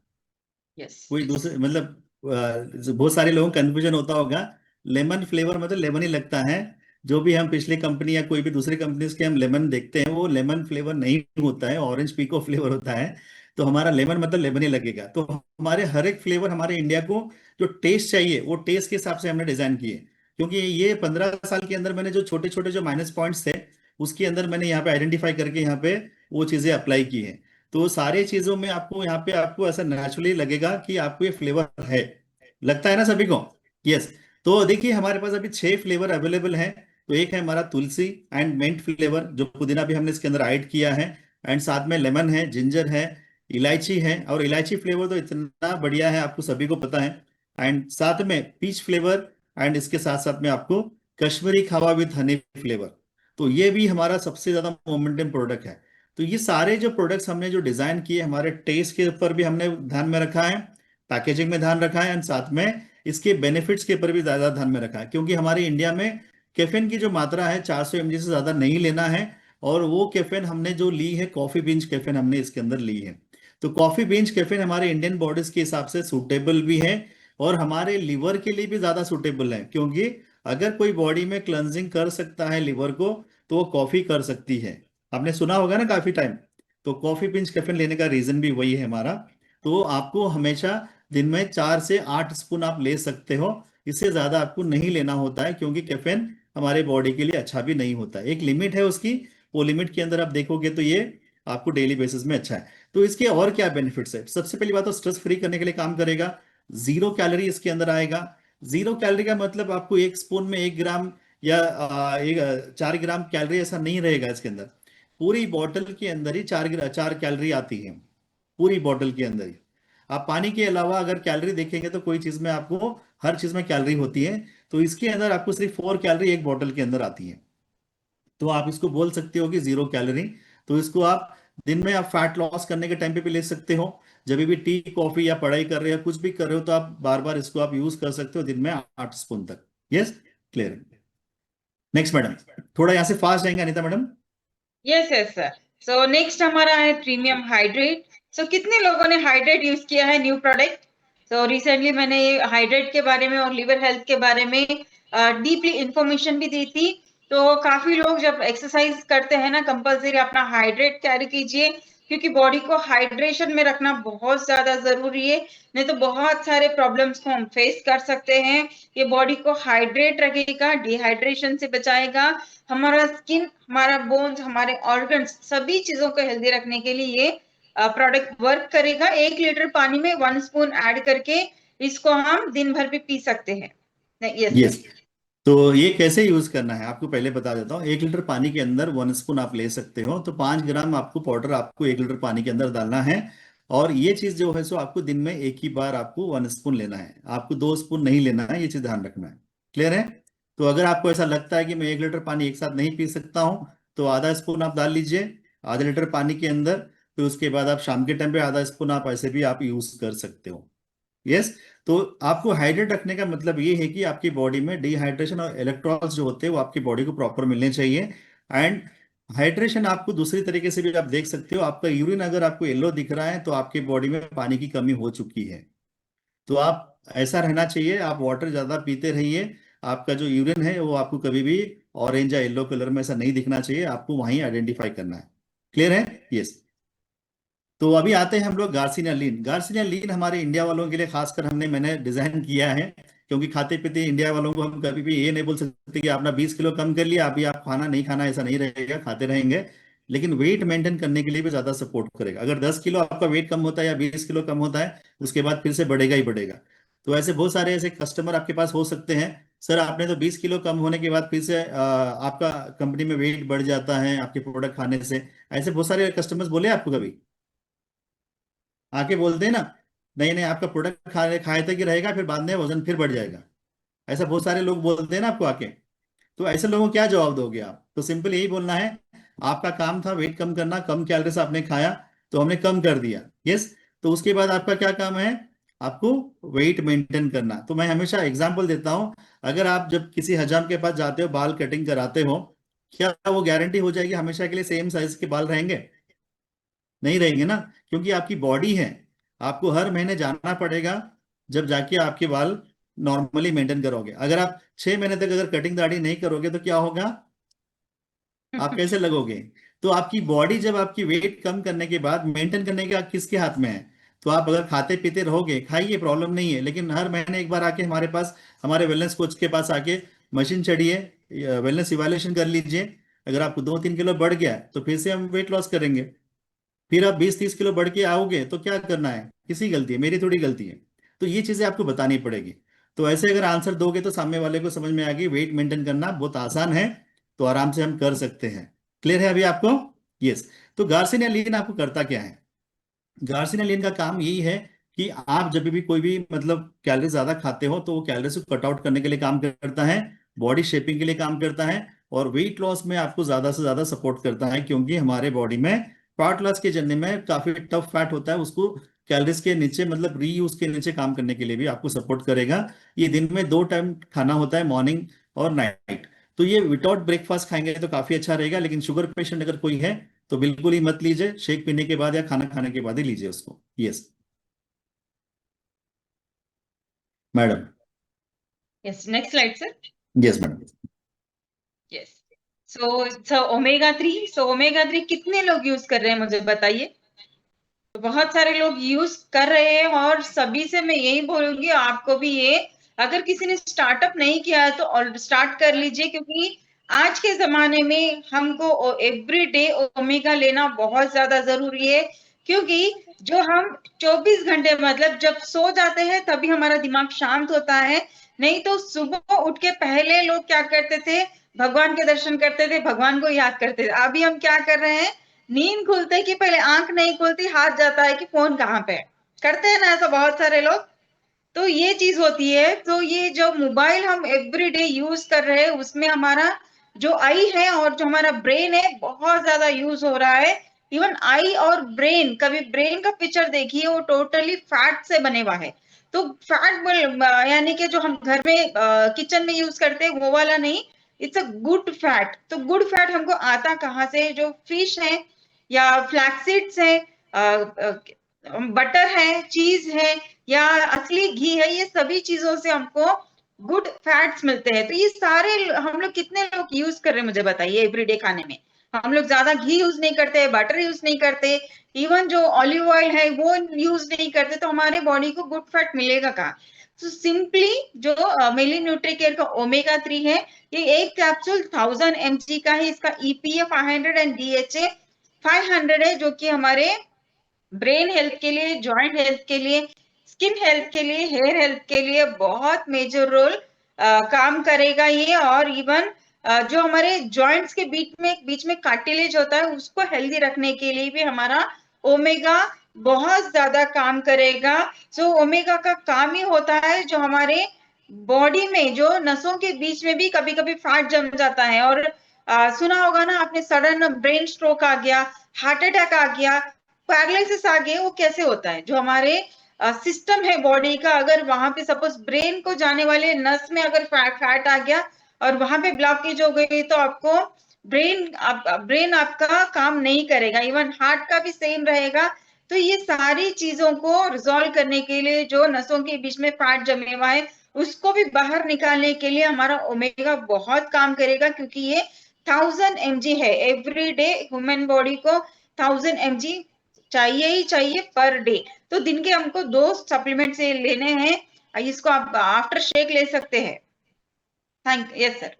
यस कोई दूसरे मतलब बहुत सारे लोगों को कंफ्यूजन होता होगा। लेमन फ्लेवर मतलब लेमन ही लगता है। जो भी हम पिछले कंपनी या कोई भी दूसरी कंपनी के हम लेमन देखते हैं, वो लेमन फ्लेवर नहीं होता है, ऑरेंज पीको फ्लेवर होता है। तो हमारा लेमन मतलब लेमन ही लगेगा। तो हमारे हर एक फ्लेवर हमारे इंडिया को जो टेस्ट चाहिए वो टेस्ट के हिसाब से हमने डिजाइन किए। क्योंकि ये 15 साल के अंदर मैंने जो छोटे छोटे जो माइनस पॉइंट्स थे, उसके अंदर मैंने यहाँ पे आइडेंटिफाई करके यहाँ पे वो चीजें अप्लाई की है। तो सारी चीजों में आपको यहाँ पे आपको ऐसा नेचुरली लगेगा कि आपको ये फ्लेवर है। लगता है ना सभी को? यस। तो देखिए, हमारे पास अभी 6 फ्लेवर अवेलेबल हैं। तो एक है हमारा तुलसी एंड मिंट फ्लेवर, जो पुदीना भी हमने इसके अंदर ऐड किया है। एंड साथ में लेमन है, जिंजर है, इलायची है। और इलायची फ्लेवर तो इतना बढ़िया है, आपको सभी को पता है। एंड साथ में पीच फ्लेवर। एंड इसके साथ साथ में आपको कश्मीरी खावा विथ हनी फ्लेवर। तो ये भी हमारा सबसे ज्यादा मोमेंटम प्रोडक्ट है। तो ये सारे जो प्रोडक्ट्स हमने जो डिजाइन किए, हमारे टेस्ट के ऊपर भी हमने ध्यान में रखा है, पैकेजिंग में ध्यान रखा है, एंड साथ में इसके बेनिफिट्स के ऊपर भी ज्यादा ध्यान में रखा है। क्योंकि हमारे इंडिया में कैफीन की जो मात्रा है 400 mg से ज्यादा नहीं लेना है। और वो कैफीन हमने जो ली है, कॉफी बीन्स कैफीन हमने इसके अंदर ली है। तो कॉफी बीन्स कैफीन हमारे इंडियन बॉडीज के हिसाब से सूटेबल भी है, और हमारे लिवर के लिए भी ज्यादा सूटेबल है। क्योंकि अगर कोई बॉडी में क्लेंजिंग कर सकता है लिवर को, तो वो कॉफी कर सकती है। आपने सुना होगा ना काफी टाइम। तो कॉफी पिंच कैफीन लेने का रीजन भी वही है हमारा। तो आपको हमेशा दिन में 4 से 8 स्पून आप ले सकते हो। इससे ज्यादा आपको नहीं लेना होता है, क्योंकि कैफीन हमारे बॉडी के लिए अच्छा भी नहीं होता है। एक लिमिट है उसकी। वो लिमिट के अंदर आप देखोगे तो ये आपको डेली बेसिस में अच्छा है। तो इसके और क्या बेनिफिट्स है? सबसे पहली बात तो स्ट्रेस फ्री करने के लिए काम करेगा। 0 कैलोरी इसके अंदर आएगा। 0 कैलोरी का मतलब आपको 1 स्पून में 1 ग्राम या 4 ग्राम कैलोरी ऐसा नहीं रहेगा इसके अंदर। पूरी बॉटल के अंदर ही 4 कैलोरी आती है। पूरी बॉटल के अंदर ही। आप पानी के अलावा अगर कैलोरी देखेंगे तो कोई चीज में आपको हर चीज में कैलोरी होती है। तो इसके अंदर आपको सिर्फ 4 कैलोरी एक बॉटल के अंदर आती है। तो आप इसको बोल सकते हो कि 0 कैलोरी। तो इसको आप दिन में आप फैट लॉस करने के टाइम पे भी ले सकते हो। जब भी टी कॉफी या पढ़ाई कर रहे हो, कुछ भी कर रहे हो, तो आप बार बार इसको आप यूज कर सकते हो दिन में 8 स्पून तक। Yes, clear. नेक्स्ट मैडम, थोड़ा यहाँ से फास्ट जाएंगे Anita madam. Yes yes sir. So next हमारा है प्रीमियम हाइड्रेट। सो कितने लोगों ने हाइड्रेट यूज किया है न्यू प्रोडक्ट? सो रिसेंटली मैंने ये हाइड्रेट के बारे में और लिवर हेल्थ के बारे में डीपली इंफॉर्मेशन भी दी थी। तो काफी लोग जब एक्सरसाइज करते हैं ना, कंपल्सरी अपना हाइड्रेट कैरी कीजिए, क्योंकि बॉडी को हाइड्रेशन में रखना बहुत ज्यादा जरूरी है। नहीं तो बहुत सारे प्रॉब्लम्स को हम फेस कर सकते हैं। ये बॉडी को हाइड्रेट रखेगा, डिहाइड्रेशन से बचाएगा, हमारा स्किन, हमारा बोन्स, हमारे ऑर्गन्स, सभी चीजों को हेल्दी रखने के लिए ये प्रोडक्ट वर्क करेगा। 1 लीटर पानी में 1 स्पून ऐड करके इसको हम दिन भर भी पी सकते हैं। Yes yes. सर। तो ये कैसे यूज करना है आपको पहले बता देता हूँ। 1 लीटर पानी के अंदर 1 स्पून आप ले सकते हो। तो 5 ग्राम आपको पाउडर आपको 1 लीटर पानी के अंदर डालना है। और ये चीज जो है सो आपको दिन में एक ही बार आपको 1 स्पून लेना है, आपको 2 स्पून नहीं लेना है। ये चीज ध्यान रखना है। क्लियर है? तो अगर आपको ऐसा लगता है कि मैं 1 लीटर पानी एक साथ नहीं पी सकता हूँ, तो आधा स्पून आप डाल लीजिए आधे लीटर पानी के अंदर। फिर उसके बाद आप शाम के टाइम पे आधा स्पून आप ऐसे भी आप यूज कर सकते हो। यस। तो आपको हाइड्रेट रखने का मतलब ये है कि आपकी बॉडी में डिहाइड्रेशन और इलेक्ट्रॉन्स जो होते हैं वो आपकी बॉडी को प्रॉपर मिलने चाहिए। एंड हाइड्रेशन आपको दूसरी तरीके से भी आप देख सकते हो। आपका यूरिन अगर आपको येलो दिख रहा है, तो आपकी बॉडी में पानी की कमी हो चुकी है। तो आप ऐसा रहना चाहिए, आप वाटर ज्यादा पीते रहिए। आपका जो यूरिन है वो आपको कभी भी ऑरेंज या येलो कलर में ऐसा नहीं दिखना चाहिए, आपको वहीं आइडेंटिफाई करना है। क्लियर है? यस। तो अभी आते हैं हम लोग गार्सिनिया लीन। गार्सिनिया लीन हमारे इंडिया वालों के लिए खासकर मैंने डिजाइन किया है। क्योंकि खाते पीते इंडिया वालों को हम कभी भी ये नहीं बोल सकते कि आपने 20 किलो कम कर लिया, अभी आप खाना नहीं खाना, ऐसा नहीं रहेगा, खाते रहेंगे। लेकिन वेट मेंटेन करने के लिए भी ज्यादा सपोर्ट करेगा। अगर 10 किलो आपका वेट कम होता है या 20 किलो कम होता है, उसके बाद फिर से बढ़ेगा ही बढ़ेगा। तो ऐसे बहुत सारे ऐसे कस्टमर आपके पास हो सकते हैं, सर आपने तो 20 किलो कम होने के बाद फिर से आपका कंपनी में वेट बढ़ जाता है आपके प्रोडक्ट खाने से। ऐसे बहुत सारे कस्टमर्स बोले आपको कभी? आके बोलते हैं ना, नहीं नहीं आपका प्रोडक्ट खाए खाए तक ही रहेगा, फिर बाद में वजन फिर बढ़ जाएगा। ऐसा बहुत सारे लोग बोलते हैं ना आपको आके। तो ऐसे लोगों को क्या जवाब दोगे आप? तो सिंपल यही बोलना है, आपका काम था वेट कम करना, कम कैलोरी से आपने खाया, तो हमने कम कर दिया। यस, तो उसके बाद आपका क्या काम है, आपको वेट मेंटेन करना। तो मैं हमेशा एग्जांपल देता हूं, अगर आप जब किसी हजाम के पास जाते हो, बाल कटिंग कराते हो, क्या वो गारंटी हो जाएगी हमेशा के लिए सेम साइज के बाल रहेंगे? नहीं रहेंगे ना, क्योंकि आपकी बॉडी है, आपको हर महीने जाना पड़ेगा, जब जाके आपके बाल नॉर्मली मेंटेन करोगे। अगर आप 6 महीने तक अगर कटिंग दाढ़ी नहीं करोगे तो क्या होगा, आप कैसे लगोगे? तो आपकी बॉडी जब आपकी वेट कम करने के बाद मेंटेन करने का किसके हाथ में है? तो आप अगर खाते पीते रहोगे, खाइए, प्रॉब्लम नहीं है, लेकिन हर महीने एक बार आके हमारे पास, हमारे वेलनेस कोच के पास आके मशीन चढ़िए, वेलनेस इवैल्यूएशन कर लीजिए। अगर आपको 2-3 किलो बढ़ गया तो फिर से हम वेट लॉस करेंगे। फिर आप 20-30 किलो बढ़ के आओगे तो क्या करना है, किसी गलती है, मेरी थोड़ी गलती है। तो ये चीजें आपको बतानी पड़ेगी। तो ऐसे अगर आंसर दोगे तो सामने वाले को समझ में आएगी वेट मेंटेन करना बहुत आसान है, तो आराम से हम कर सकते हैं। क्लियर है अभी आपको? यस। तो गार्सिनिया लीन आपको करता क्या है? गार्सिनिया लीन का काम यही है कि आप जब भी कोई भी मतलब कैलोरी ज्यादा खाते हो तो वो कैलोरीज को कट आउट करने के लिए काम करता है, बॉडी शेपिंग के लिए काम करता है, और वेट लॉस में आपको ज्यादा से ज्यादा सपोर्ट करता है, क्योंकि हमारे बॉडी में फैट लॉस के जर्नी में काफी टफ फैट होता है, उसको कैलोरीज के नीचे मतलब रीयूज के नीचे काम करने के लिए भी आपको सपोर्ट करेगा। ये दिन में 2 टाइम खाना होता है, मॉर्निंग और नाइट। तो ये विदाउट ब्रेकफास्ट खाएंगे तो काफी अच्छा रहेगा, लेकिन शुगर पेशेंट अगर कोई है तो बिल्कुल ही मत लीजिए, शेक पीने के बाद या खाना खाने के बाद ही लीजिए उसको। Yes madam. Yes, next slide sir. Yes madam. Yes, so omega 3 कितने लोग यूज कर रहे हैं मुझे बताइए। तो बहुत सारे लोग यूज कर रहे हैं, और सभी से मैं यही बोलूंगी, आपको भी ये, अगर किसी ने स्टार्टअप नहीं किया है तो स्टार्ट कर लीजिए, क्योंकि आज के जमाने में हमको एवरी डे ओमेगा लेना बहुत ज्यादा जरूरी है। क्योंकि जो हम 24 घंटे मतलब जब सो जाते हैं तभी हमारा दिमाग शांत होता है, नहीं तो सुबह उठ के पहले लोग क्या करते थे, भगवान के दर्शन करते थे, भगवान को याद करते थे। अभी हम क्या कर रहे हैं, नींद खुलते कि पहले आंख नहीं खुलती, हाथ जाता है कि फोन कहाँ पे है। करते हैं ना ऐसा बहुत सारे लोग। तो ये चीज होती है। तो ये जो मोबाइल हम एवरीडे यूज कर रहे हैं, उसमें हमारा जो आई है और जो हमारा ब्रेन है बहुत ज्यादा यूज हो रहा है। इवन आई और ब्रेन, कभी ब्रेन का पिक्चर देखिए, वो टोटली फैट से बने हुआ है। तो फैट यानी कि जो हम घर में किचन में यूज करते हैं वो वाला नहीं, इट्स अ गुड फैट। तो गुड फैट हमको आता कहाँ से, जो फिश है या फ्लैक्सीड्स है, बटर है, चीज है, या असली घी है, ये सभी चीजों से हमको गुड फैट्स मिलते हैं। तो ये सारे हम लोग कितने लोग यूज कर रहे हैं मुझे बताइए एवरीडे खाने में। हम लोग ज्यादा घी यूज नहीं करते, बटर यूज नहीं करते, इवन जो ऑलिव ऑयल है वो यूज नहीं करते, तो हमारे बॉडी को गुड फैट मिलेगा कहाँ। तो सिंपली जो मेली न्यूट्रीकेयर का ओमेगा 3 है, ये एक कैप्सूल 1000 mg का है। इसका EPA 500 एंड DHA 500 है, जो कि हमारे ब्रेन हेल्थ के लिए, जॉइंट हेल्थ के लिए, स्किन हेल्थ के लिए, हेयर हेल्थ के लिए बहुत मेजर रोल काम करेगा ये। और इवन जो हमारे जॉइंट्स के बीच में कार्टिलेज होता है, उसको हेल्दी रखने के लिए भी हमारा ओमेगा बहुत ज्यादा काम करेगा। सो ओमेगा का काम ही होता है जो हमारे बॉडी में जो नसों के बीच में भी कभी कभी फैट जम जाता है, और सुना होगा ना आपने, सडन ब्रेन स्ट्रोक आ गया, हार्ट अटैक आ गया, पैरालिसिस आ गया, वो कैसे होता है, जो हमारे सिस्टम है बॉडी का, अगर वहां पे सपोज ब्रेन को जाने वाले नस में अगर फैट आ गया और वहां पे ब्लॉकेज हो गई, तो आपको ब्रेन आपका काम नहीं करेगा। इवन हार्ट का भी सेम रहेगा। तो ये सारी चीजों को रिजॉल्व करने के लिए, जो नसों के बीच में फैट जमे हुआ है उसको भी बाहर निकालने के लिए हमारा ओमेगा बहुत काम करेगा, क्योंकि ये 1000 mg है। एवरी डे ह्यूमन बॉडी को 1000 mg चाहिए ही चाहिए पर डे। तो दिन के हमको 2 सप्लीमेंट से लेने हैं। इसको आप आफ्टर शेक ले सकते हैं। Yes sir.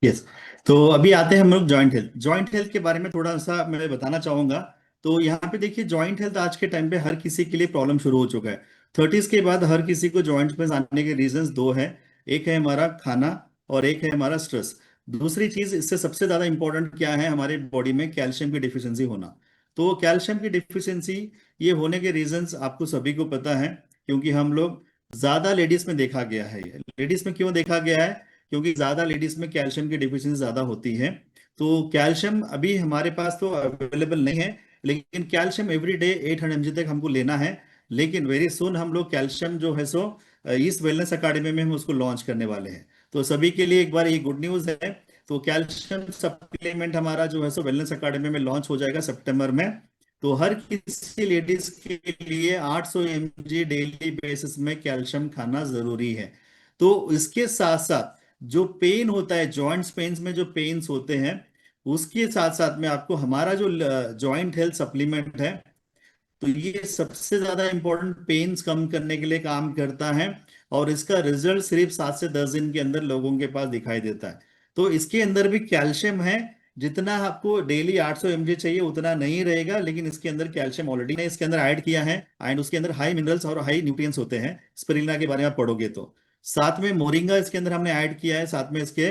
यस। तो अभी आते हैं हम लोग जॉइंट हेल्थ। जॉइंट हेल्थ के बारे में थोड़ा सा मैं बताना चाहूंगा। तो यहाँ पे देखिए, जॉइंट हेल्थ आज के टाइम पे हर किसी के लिए प्रॉब्लम शुरू हो चुका है। 30s के बाद हर किसी को जॉइंट में आने के रीजंस 2 है। एक है हमारा खाना और एक है हमारा स्ट्रेस। दूसरी चीज इससे सबसे ज्यादा इंपॉर्टेंट क्या है हमारे बॉडी में, कैल्शियम की डिफिशियंसी होना। तो कैल्शियम की डिफिशियंसी ये होने के रीजंस आपको सभी को पता है, क्योंकि हम लोग ज्यादा लेडीज में देखा गया है। ये लेडीज में क्यों देखा गया है? क्योंकि ज्यादा लेडीज में कैल्शियम की डिफिशियंसी ज्यादा होती है। तो कैल्शियम अभी हमारे पास तो अवेलेबल नहीं है, लेकिन कैल्शियम एवरी डे 800 mg तक हमको लेना है। लेकिन वेरी सुन हम लोग कैल्शियम जो है सो इस वेलनेस अकेडमी में हम उसको लॉन्च करने वाले हैं। तो सभी के लिए एक बार ये गुड न्यूज है। तो कैल्शियम सप्लीमेंट हमारा जो है सो वेलनेस अकेडमी में लॉन्च हो जाएगा सितंबर में। तो हर किसी लेडीज के लिए 800 mg डेली बेसिस में कैल्शियम खाना जरूरी है। तो इसके साथ साथ जो पेन होता है, जॉइंट्स पेन्स में जो पेन्स होते हैं, उसके साथ साथ में आपको हमारा जो जॉइंट हेल्थ सप्लीमेंट है, तो ये सबसे ज्यादा इंपॉर्टेंट पेन्स कम करने के लिए काम करता है। और इसका रिजल्ट सिर्फ 7 से 10 दिन के अंदर लोगों के पास दिखाई देता है। तो इसके अंदर भी कैल्शियम है। जितना आपको डेली 800 mg चाहिए उतना नहीं रहेगा, लेकिन इसके अंदर कैल्शियम ऑलरेडी ने इसके अंदर ऐड किया है। एंड उसके अंदर हाई मिनरल्स और हाई न्यूट्रिएंट्स होते हैं, स्पिरुलिना के बारे में आप पढ़ोगे तो। साथ में मोरिंगा इसके अंदर हमने ऐड किया है, साथ में इसके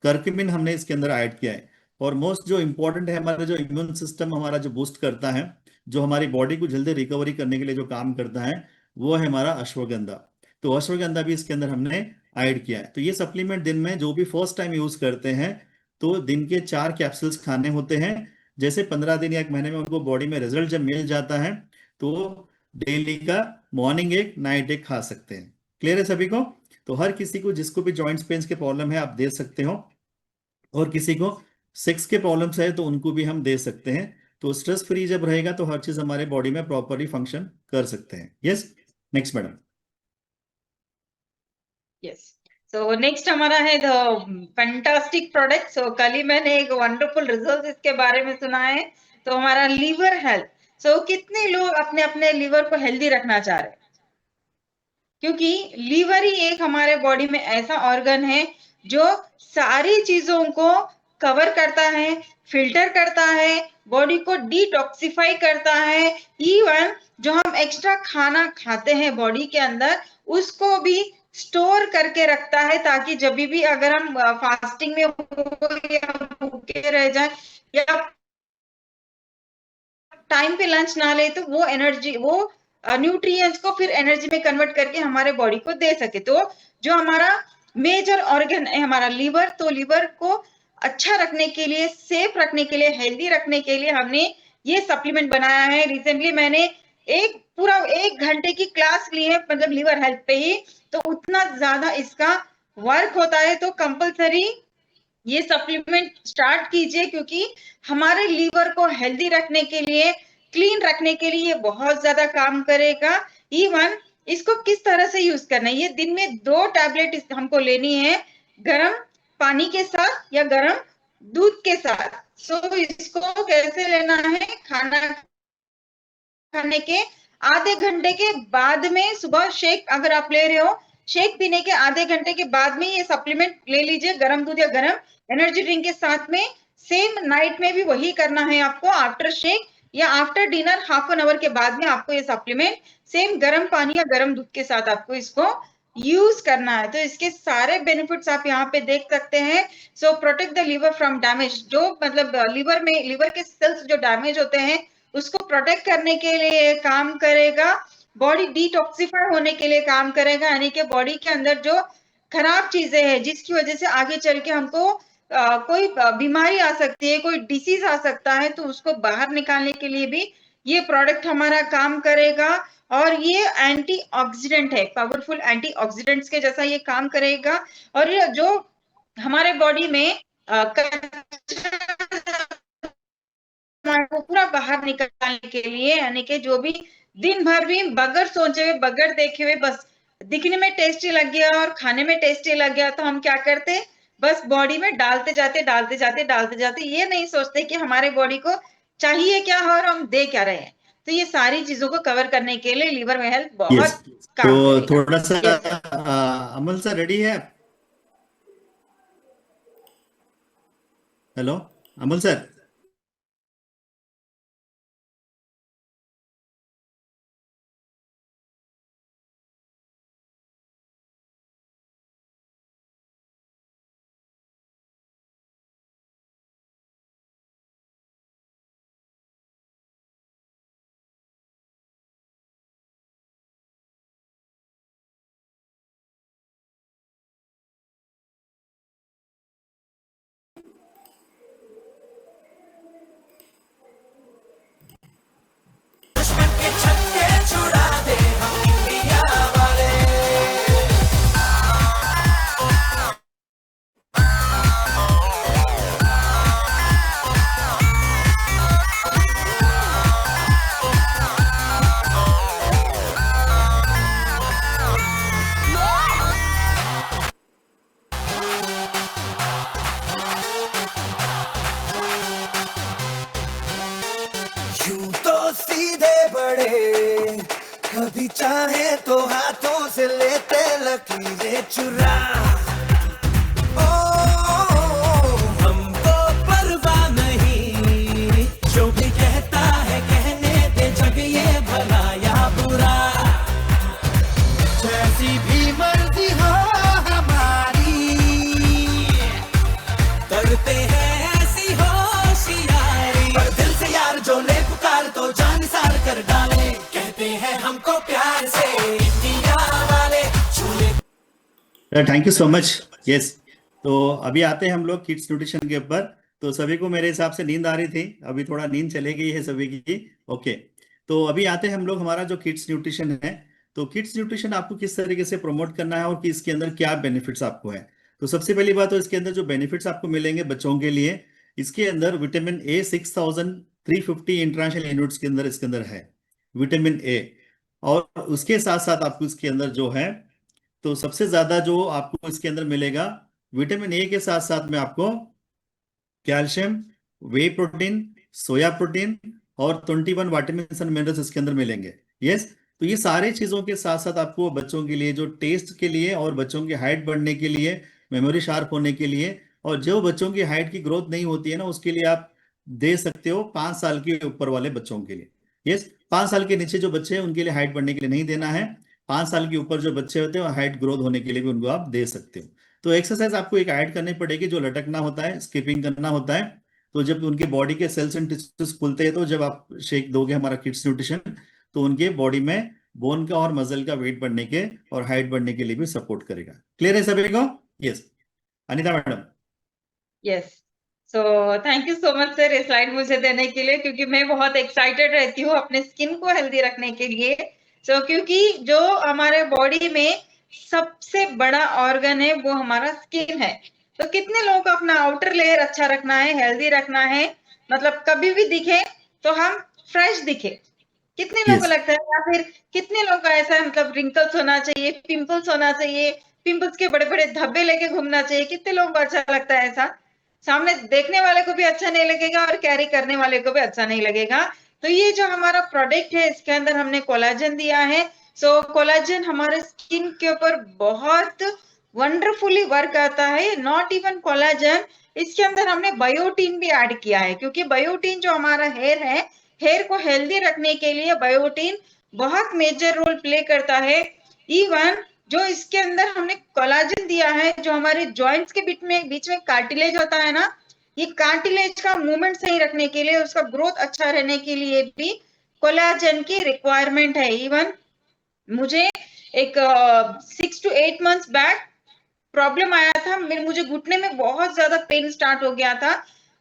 करक्यूमिन हमने इसके अंदर ऐड किया है। और मोस्ट जो इंपॉर्टेंट है, हमारा जो इम्यून सिस्टम हमारा जो बूस्ट करता है, जो हमारी बॉडी को जल्दी रिकवरी करने के लिए जो काम करता है, वो है हमारा अश्वगंधा। तो अश्वगंधा भी इसके अंदर हमने ऐड किया है। तो ये सप्लीमेंट दिन में जो भी फर्स्ट टाइम यूज करते हैं, तो दिन के 4 कैप्सूल्स खाने होते हैं। जैसे 15 दिन या 1 महीने में उनको बॉडी में रिजल्ट जब मिल जाता है, तो डेली का मॉर्निंग एक नाइट एक खा सकते हैं। क्लियर है सभी को? तो हर किसी को जिसको भी जॉइंट्स पेन्स के प्रॉब्लम है आप दे सकते हो, और किसी को सेक्स के प्रॉब्लम्स है तो उनको भी हम दे सकते हैं। तो स्ट्रेस फ्री जब रहेगा तो हर चीज हमारे बॉडी में प्रॉपरली फंक्शन कर सकते हैं। Yes, next madam. Yes. So next हमारा है द फैंटास्टिक प्रोडक्ट। सो कल ही मैंने एक वंडरफुल रिजल्ट इसके बारे में सुना है। तो हमारा लीवर हेल्थ। सो कितने लोग अपने अपने लीवर को हेल्दी रखना चाह रहे हैं? क्योंकि लीवर ही एक हमारे बॉडी में ऐसा ऑर्गन है जो सारी चीजों को कवर करता है, फिल्टर करता है, बॉडी को डिटॉक्सिफाई करता है। इवन जो हम एक्स्ट्रा खाना खाते हैं बॉडी के अंदर, उसको भी स्टोर करके रखता है, ताकि जब भी अगर हम फास्टिंग में हो या भूखे रह जाए या टाइम पे लंच ना ले, तो वो एनर्जी, वो न्यूट्रिएंट्स को फिर एनर्जी में कन्वर्ट करके हमारे बॉडी को दे सके। तो जो हमारा मेजर ऑर्गन है हमारा लीवर, तो लीवर को अच्छा रखने के लिए, सेफ रखने के लिए, हेल्दी रखने के लिए हमने ये सप्लीमेंट बनाया है। रिसेंटली मैंने एक पूरा 1 घंटे की क्लास ली है, मतलब लीवर हेल्थ पे ही। तो उतना ज्यादा इसका वर्क होता है। तो कंपल्सरी ये सप्लीमेंट स्टार्ट कीजिए, क्योंकि हमारे लीवर को हेल्दी रखने के लिए, क्लीन रखने के लिए ये बहुत ज्यादा काम करेगा। इवन इसको किस तरह से यूज करना है, ये दिन में 2 टैबलेट हमको लेनी है, गर्म पानी के साथ या गर्म दूध के साथ। सो इसको कैसे लेना है? खाना खाने के आधे घंटे के बाद में, सुबह शेक अगर आप ले रहे हो, शेक पीने के आधे घंटे के बाद में ये सप्लीमेंट ले लीजिए, गर्म दूध या गर्म एनर्जी ड्रिंक के साथ में। सेम नाइट में भी वही करना है आपको, आफ्टर शेक या आफ्टर डिनर ½ एन आवर के बाद में आपको ये सप्लीमेंट सेम गर्म पानी या गर्म दूध के साथ आपको इसको यूज करना है। तो इसके सारे बेनिफिट्स आप यहाँ पे देख सकते हैं। So protect the liver from damage, जो मतलब लीवर में, लीवर के सेल्स जो डैमेज होते हैं उसको प्रोटेक्ट करने के लिए काम करेगा, बॉडी डिटॉक्सिफाई होने के लिए काम करेगा, यानी कि बॉडी के अंदर जो खराब चीजें हैं जिसकी वजह से आगे चल के हमको कोई बीमारी आ सकती है, कोई डिसीज आ सकता है, तो उसको बाहर निकालने के लिए भी ये प्रोडक्ट हमारा काम करेगा। और ये एंटीऑक्सीडेंट है, पावरफुल एंटीऑक्सीडेंट्स के जैसा ये काम करेगा। और ये जो हमारे बॉडी में को पूरा बाहर निकालने के लिए, यानी कि जो भी दिन भर भी बगैर सोचे हुए, बगैर देखे हुए, बस दिखने में टेस्टी लग गया और खाने में टेस्टी लग गया, तो हम क्या करते, बस बॉडी में डालते जाते डालते जाते डालते जाते, ये नहीं सोचते कि हमारे बॉडी को चाहिए क्या है और हम दे क्या रहे हैं। तो ये सारी चीजों को कवर करने के लिए लीवर में हेल्थ यस, बहुत तो काम करेगा। थोड़ा सा यस। अमल सर रेडी है? हेलो अमल सर। कभी चाहे तो हाथों से लेते लकीरें चुरा। ओ हमको परवाह नहीं, जो भी कहता है कहने दे, जग ये भला या बुरा। जैसी भी मर्जी हो हमारी, करते हैं ऐसी होशियारी। पर दिल से यार जो ले पुकार तो जान निसार कर डाले, कहते हैं हमको प्यार से इंडिया वाले चूल्हे। Thank you so much. Yes, तो अभी आते हैं हम लोग किड्स न्यूट्रिशन के ऊपर। तो सभी को मेरे हिसाब से नींद आ रही थी, अभी थोड़ा नींद चले गई है सभी की। ओके, तो अभी आते हैं हम लोग हमारा जो किड्स न्यूट्रिशन है। तो किड्स न्यूट्रिशन आपको किस तरीके से प्रमोट करना है और कि इसके अंदर क्या बेनिफिट्स आपको है। तो सबसे पहली बात तो इसके अंदर जो बेनिफिट्स आपको मिलेंगे बच्चों के लिए, इसके अंदर विटामिन ए 6350 इंटरनेशनल यूनिट्स के अंदर इसके अंदर है विटामिन ए। और उसके साथ साथ आपको इसके अंदर जो है, तो सबसे ज्यादा जो आपको इसके अंदर मिलेगा विटामिन ए के साथ साथ में आपको कैल्शियम, वे प्रोटीन, सोया प्रोटीन और 21 विटामिन्स एंड मिनरल्स इसके अंदर मिलेंगे। यस, तो ये सारे चीजों के साथ साथ आपको बच्चों के लिए जो टेस्ट के लिए और बच्चों की हाइट बढ़ने के लिए, मेमोरी शार्प होने के लिए, और जो बच्चों की हाइट की ग्रोथ नहीं होती है ना, उसके लिए आप दे सकते हो 5 साल के ऊपर वाले बच्चों के लिए। यस, 5 साल के नीचे जो बच्चे हैं उनके लिए हाइट बढ़ने के लिए नहीं देना है। 5 साल के ऊपर जो बच्चे होते हैं हाइट ग्रोथ होने के लिए भी उनको आप दे सकते हो। तो एक्सरसाइज आपको एक ऐड करनी पड़ेगी, जो लटकना होता है, स्किपिंग करना होता है। तो जब उनके बॉडी के सेल्स एंड टिश्यूज खुलते हैं, तो जब आप शेक दोगे हमारा किड्स न्यूट्रिशन, तो उनके बॉडी में बोन का और मसल का वेट बढ़ने के और हाइट बढ़ने के लिए भी सपोर्ट करेगा। क्लियर है सभी को? Yes, Anita madam. Yes, so thank you so much sir ये स्लाइड मुझे देने के लिए, क्योंकि मैं बहुत एक्साइटेड रहती हूँ अपने स्किन को हेल्दी रखने के लिए। क्योंकि जो हमारे बॉडी में सबसे बड़ा ऑर्गन है वो हमारा स्किन है। तो कितने लोगों को अपना आउटर लेयर अच्छा रखना है, हेल्दी रखना है, मतलब कभी भी दिखे तो हम फ्रेश दिखे। कितने लोगों को लगता है, या फिर कितने लोगों का ऐसा है, मतलब रिंकल्स होना चाहिए, पिंपल्स होना चाहिए, पिंपल्स के बड़े बड़े धब्बे लेके घूमना चाहिए। कितने लोगों को अच्छा लगता है ऐसा? सामने देखने वाले को भी अच्छा नहीं लगेगा और कैरी करने वाले को भी अच्छा नहीं लगेगा। तो ये जो हमारा प्रोडक्ट है, इसके अंदर हमने कोलाजन दिया है। कोलाजन हमारे स्किन के ऊपर बहुत वंडरफुली वर्क आता है। नॉट इवन कोलाजन, इसके अंदर हमने बायोटीन भी ऐड किया है, क्योंकि बायोटीन जो हमारा हेयर है, हेयर को हेल्दी रखने के लिए बायोटीन बहुत मेजर रोल प्ले करता है। इवन जो इसके अंदर हमने कोलाजन दिया है, जो हमारे जॉइंट्स के बीच में कार्टिलेज होता है ना, ये कार्टिलेज का मूवमेंट सही रखने के लिए, उसका ग्रोथ अच्छा रहने के लिए भी कोलाजन की रिक्वायरमेंट है। इवन मुझे एक 6 to 8 months बैक प्रॉब्लम आया था, मुझे घुटने में बहुत ज्यादा पेन स्टार्ट हो गया था।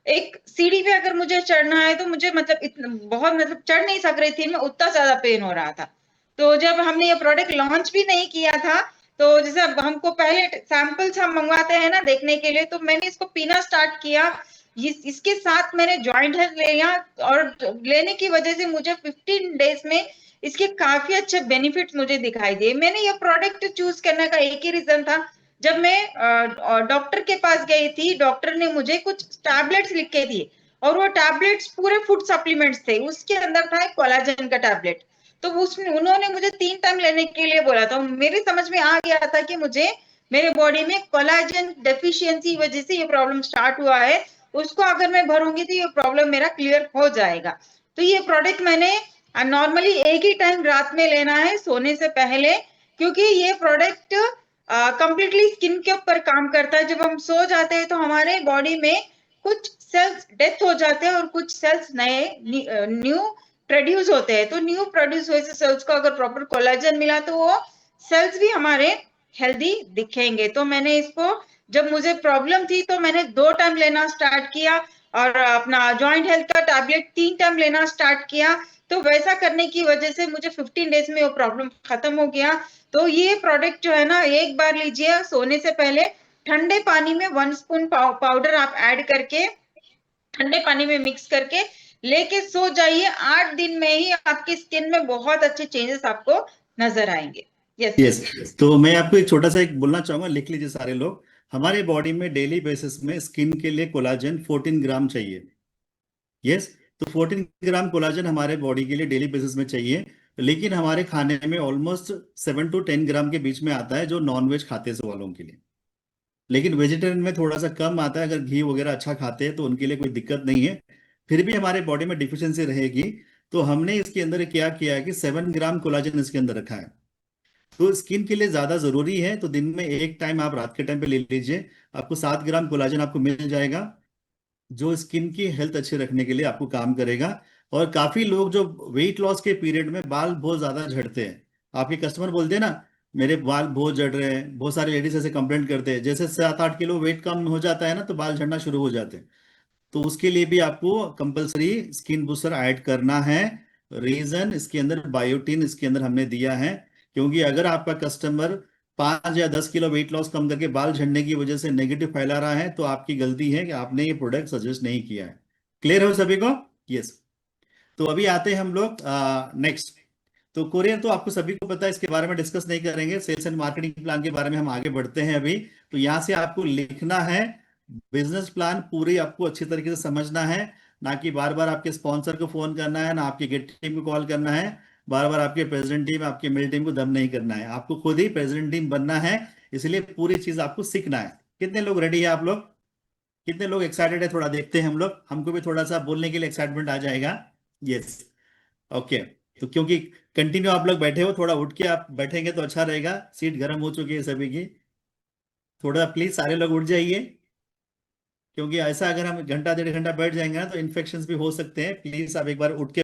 एक सीढ़ी पे अगर मुझे चढ़ना है तो मुझे बहुत चढ़ नहीं सक रही थी मैं, उतना ज्यादा पेन हो रहा था। तो जब हमने ये प्रोडक्ट लॉन्च भी नहीं किया था, तो जैसे हमको पहले सैंपल्स हम मंगवाते हैं ना देखने के लिए, तो मैंने इसको पीना स्टार्ट किया। इसके साथ मैंने जॉइंट हेल्थ लिया, और लेने की वजह से मुझे 15 डेज में इसके काफी अच्छे बेनिफिट्स मुझे दिखाई दिए। मैंने ये प्रोडक्ट चूज करने का एक ही रीजन था, जब मैं डॉक्टर के पास गई थी, डॉक्टर ने मुझे कुछ टैबलेट्स लिख के दिए, और वो टैबलेट्स पूरे फूड सप्लीमेंट्स थे, उसके अंदर था एक कोलाजन का टैबलेट। तो उसमें उन्होंने मुझे 3 टाइम लेने के लिए बोला था। मेरी समझ में आ गया था कि मुझे मेरे बॉडी में कोलाजन डेफिशिएंसी वजह से ये प्रॉब्लम स्टार्ट हुआ है, उसको अगर मैं भरूंगी तो ये प्रॉब्लम मेरा क्लियर हो जाएगा। तो ये प्रोडक्ट मैंने नॉर्मली एक ही टाइम रात में लेना है सोने से पहले, क्योंकि ये प्रोडक्ट कंप्लीटली स्किन के ऊपर काम करता है। जब हम सो जाते हैं तो हमारे बॉडी में कुछ सेल्स डेथ हो जाते हैं और कुछ सेल्स नए न्यू प्रोड्यूस होते हैं। तो न्यू प्रोड्यूस हुए सेल्स को अगर प्रॉपर कोलाजन मिला तो वो सेल्स भी हमारे हेल्दी दिखेंगे। तो मैंने इसको, जब मुझे प्रॉब्लम थी तो मैंने 2 टाइम लेना स्टार्ट किया, और अपना जॉइंट हेल्थ का टैबलेट 3 टाइम लेना स्टार्ट किया। तो वैसा करने की वजह से मुझे 15 डेज में वो प्रॉब्लम खत्म हो गया। तो ये प्रोडक्ट जो है ना, एक बार लीजिए सोने से पहले, ठंडे पानी में 1 स्पून पाउडर आप ऐड करके ठंडे पानी में मिक्स करके लेके सो जाइए। 8 दिन में ही आपकी स्किन में बहुत अच्छे चेंजेस आपको नजर आएंगे। यस, तो मैं आपको एक छोटा सा एक बोलना चाहूंगा, लिख लीजिए सारे लोग। हमारे बॉडी में डेली बेसिस में स्किन के लिए कोलाजन 14 ग्राम चाहिए। यस, तो 14 ग्राम कोलाजन हमारे बॉडी के लिए डेली बेसिस में चाहिए। लेकिन हमारे खाने में ऑलमोस्ट 7 to 10 ग्राम के बीच में आता है जो नॉनवेज खाते हैं वालों के लिए। लेकिन वेजिटेरियन में थोड़ा सा कम आता है, अगर घी वगैरह अच्छा खाते हैं तो उनके लिए कोई दिक्कत नहीं है। फिर भी हमारे बॉडी में डिफिशियंसी रहेगी, तो हमने इसके अंदर क्या किया है कि 7 ग्राम कोलाजन इसके अंदर रखा है। तो स्किन के लिए ज्यादा जरूरी है, तो दिन में एक टाइम आप रात के टाइम पे ले लीजिए, आपको 7 ग्राम कोलाजन आपको मिल जाएगा, जो स्किन की हेल्थ अच्छे रखने के लिए आपको काम करेगा। और काफी लोग जो वेट लॉस के पीरियड में बाल बहुत ज्यादा झड़ते हैं, आपके कस्टमर बोलते हैं ना मेरे बाल बहुत झड़ रहे हैं, बहुत सारे लेडीज ऐसे कंप्लेंट करते हैं, जैसे 7-8 किलो वेट कम हो जाता है ना तो बाल झड़ना शुरू हो जाते हैं। तो उसके लिए भी आपको कंपलसरी स्किन बूस्टर ऐड करना है। रीजन इसके अंदर बायोटिन इसके अंदर हमने दिया है, क्योंकि अगर आपका कस्टमर 5 या 10 किलो वेट लॉस कम करके बाल झड़ने की वजह से नेगेटिव फैला रहा है तो आपकी गलती है कि आपने ये प्रोडक्ट सजेस्ट नहीं किया है। क्लियर हो सभी को? यस। तो अभी आते हैं हम लोग नेक्स्ट। तो कोरियर तो आपको सभी को पता है, इसके बारे में डिस्कस नहीं करेंगे। सेल्स एंड मार्केटिंग प्लान के बारे में हम आगे बढ़ते हैं अभी। तो यहाँ से आपको लिखना है बिजनेस प्लान, पूरी आपको अच्छी तरीके से समझना है, ना कि बार बार आपके स्पॉन्सर को फोन करना है, ना आपके गेट टीम को कॉल करना है, बार बार आपके प्रेसिडेंट टीम आपके मिल टीम को दम नहीं करना है, आपको खुद ही प्रेसिडेंट टीम बनना है। इसलिए पूरी चीज आपको सीखना है। कितने लोग रेडी है आप लोग? कितने लोग एक्साइटेड है? थोड़ा देखते हैं हम लोग, हमको भी थोड़ा सा बोलने के लिए एक्साइटमेंट आ जाएगा। Yes, okay. तो क्योंकि कंटिन्यू आप लोग बैठे हो, थोड़ा उठ के आप बैठेंगे तो अच्छा रहेगा, सीट गर्म हो चुकी है सभी की। थोड़ा प्लीज सारे लोग उठ जाइए, क्योंकि ऐसा अगर हम घंटा 1.5 घंटा बैठ जाएंगे ना तो इन्फेक्शंस भी हो सकते हैं। प्लीज आप एक बार उठ के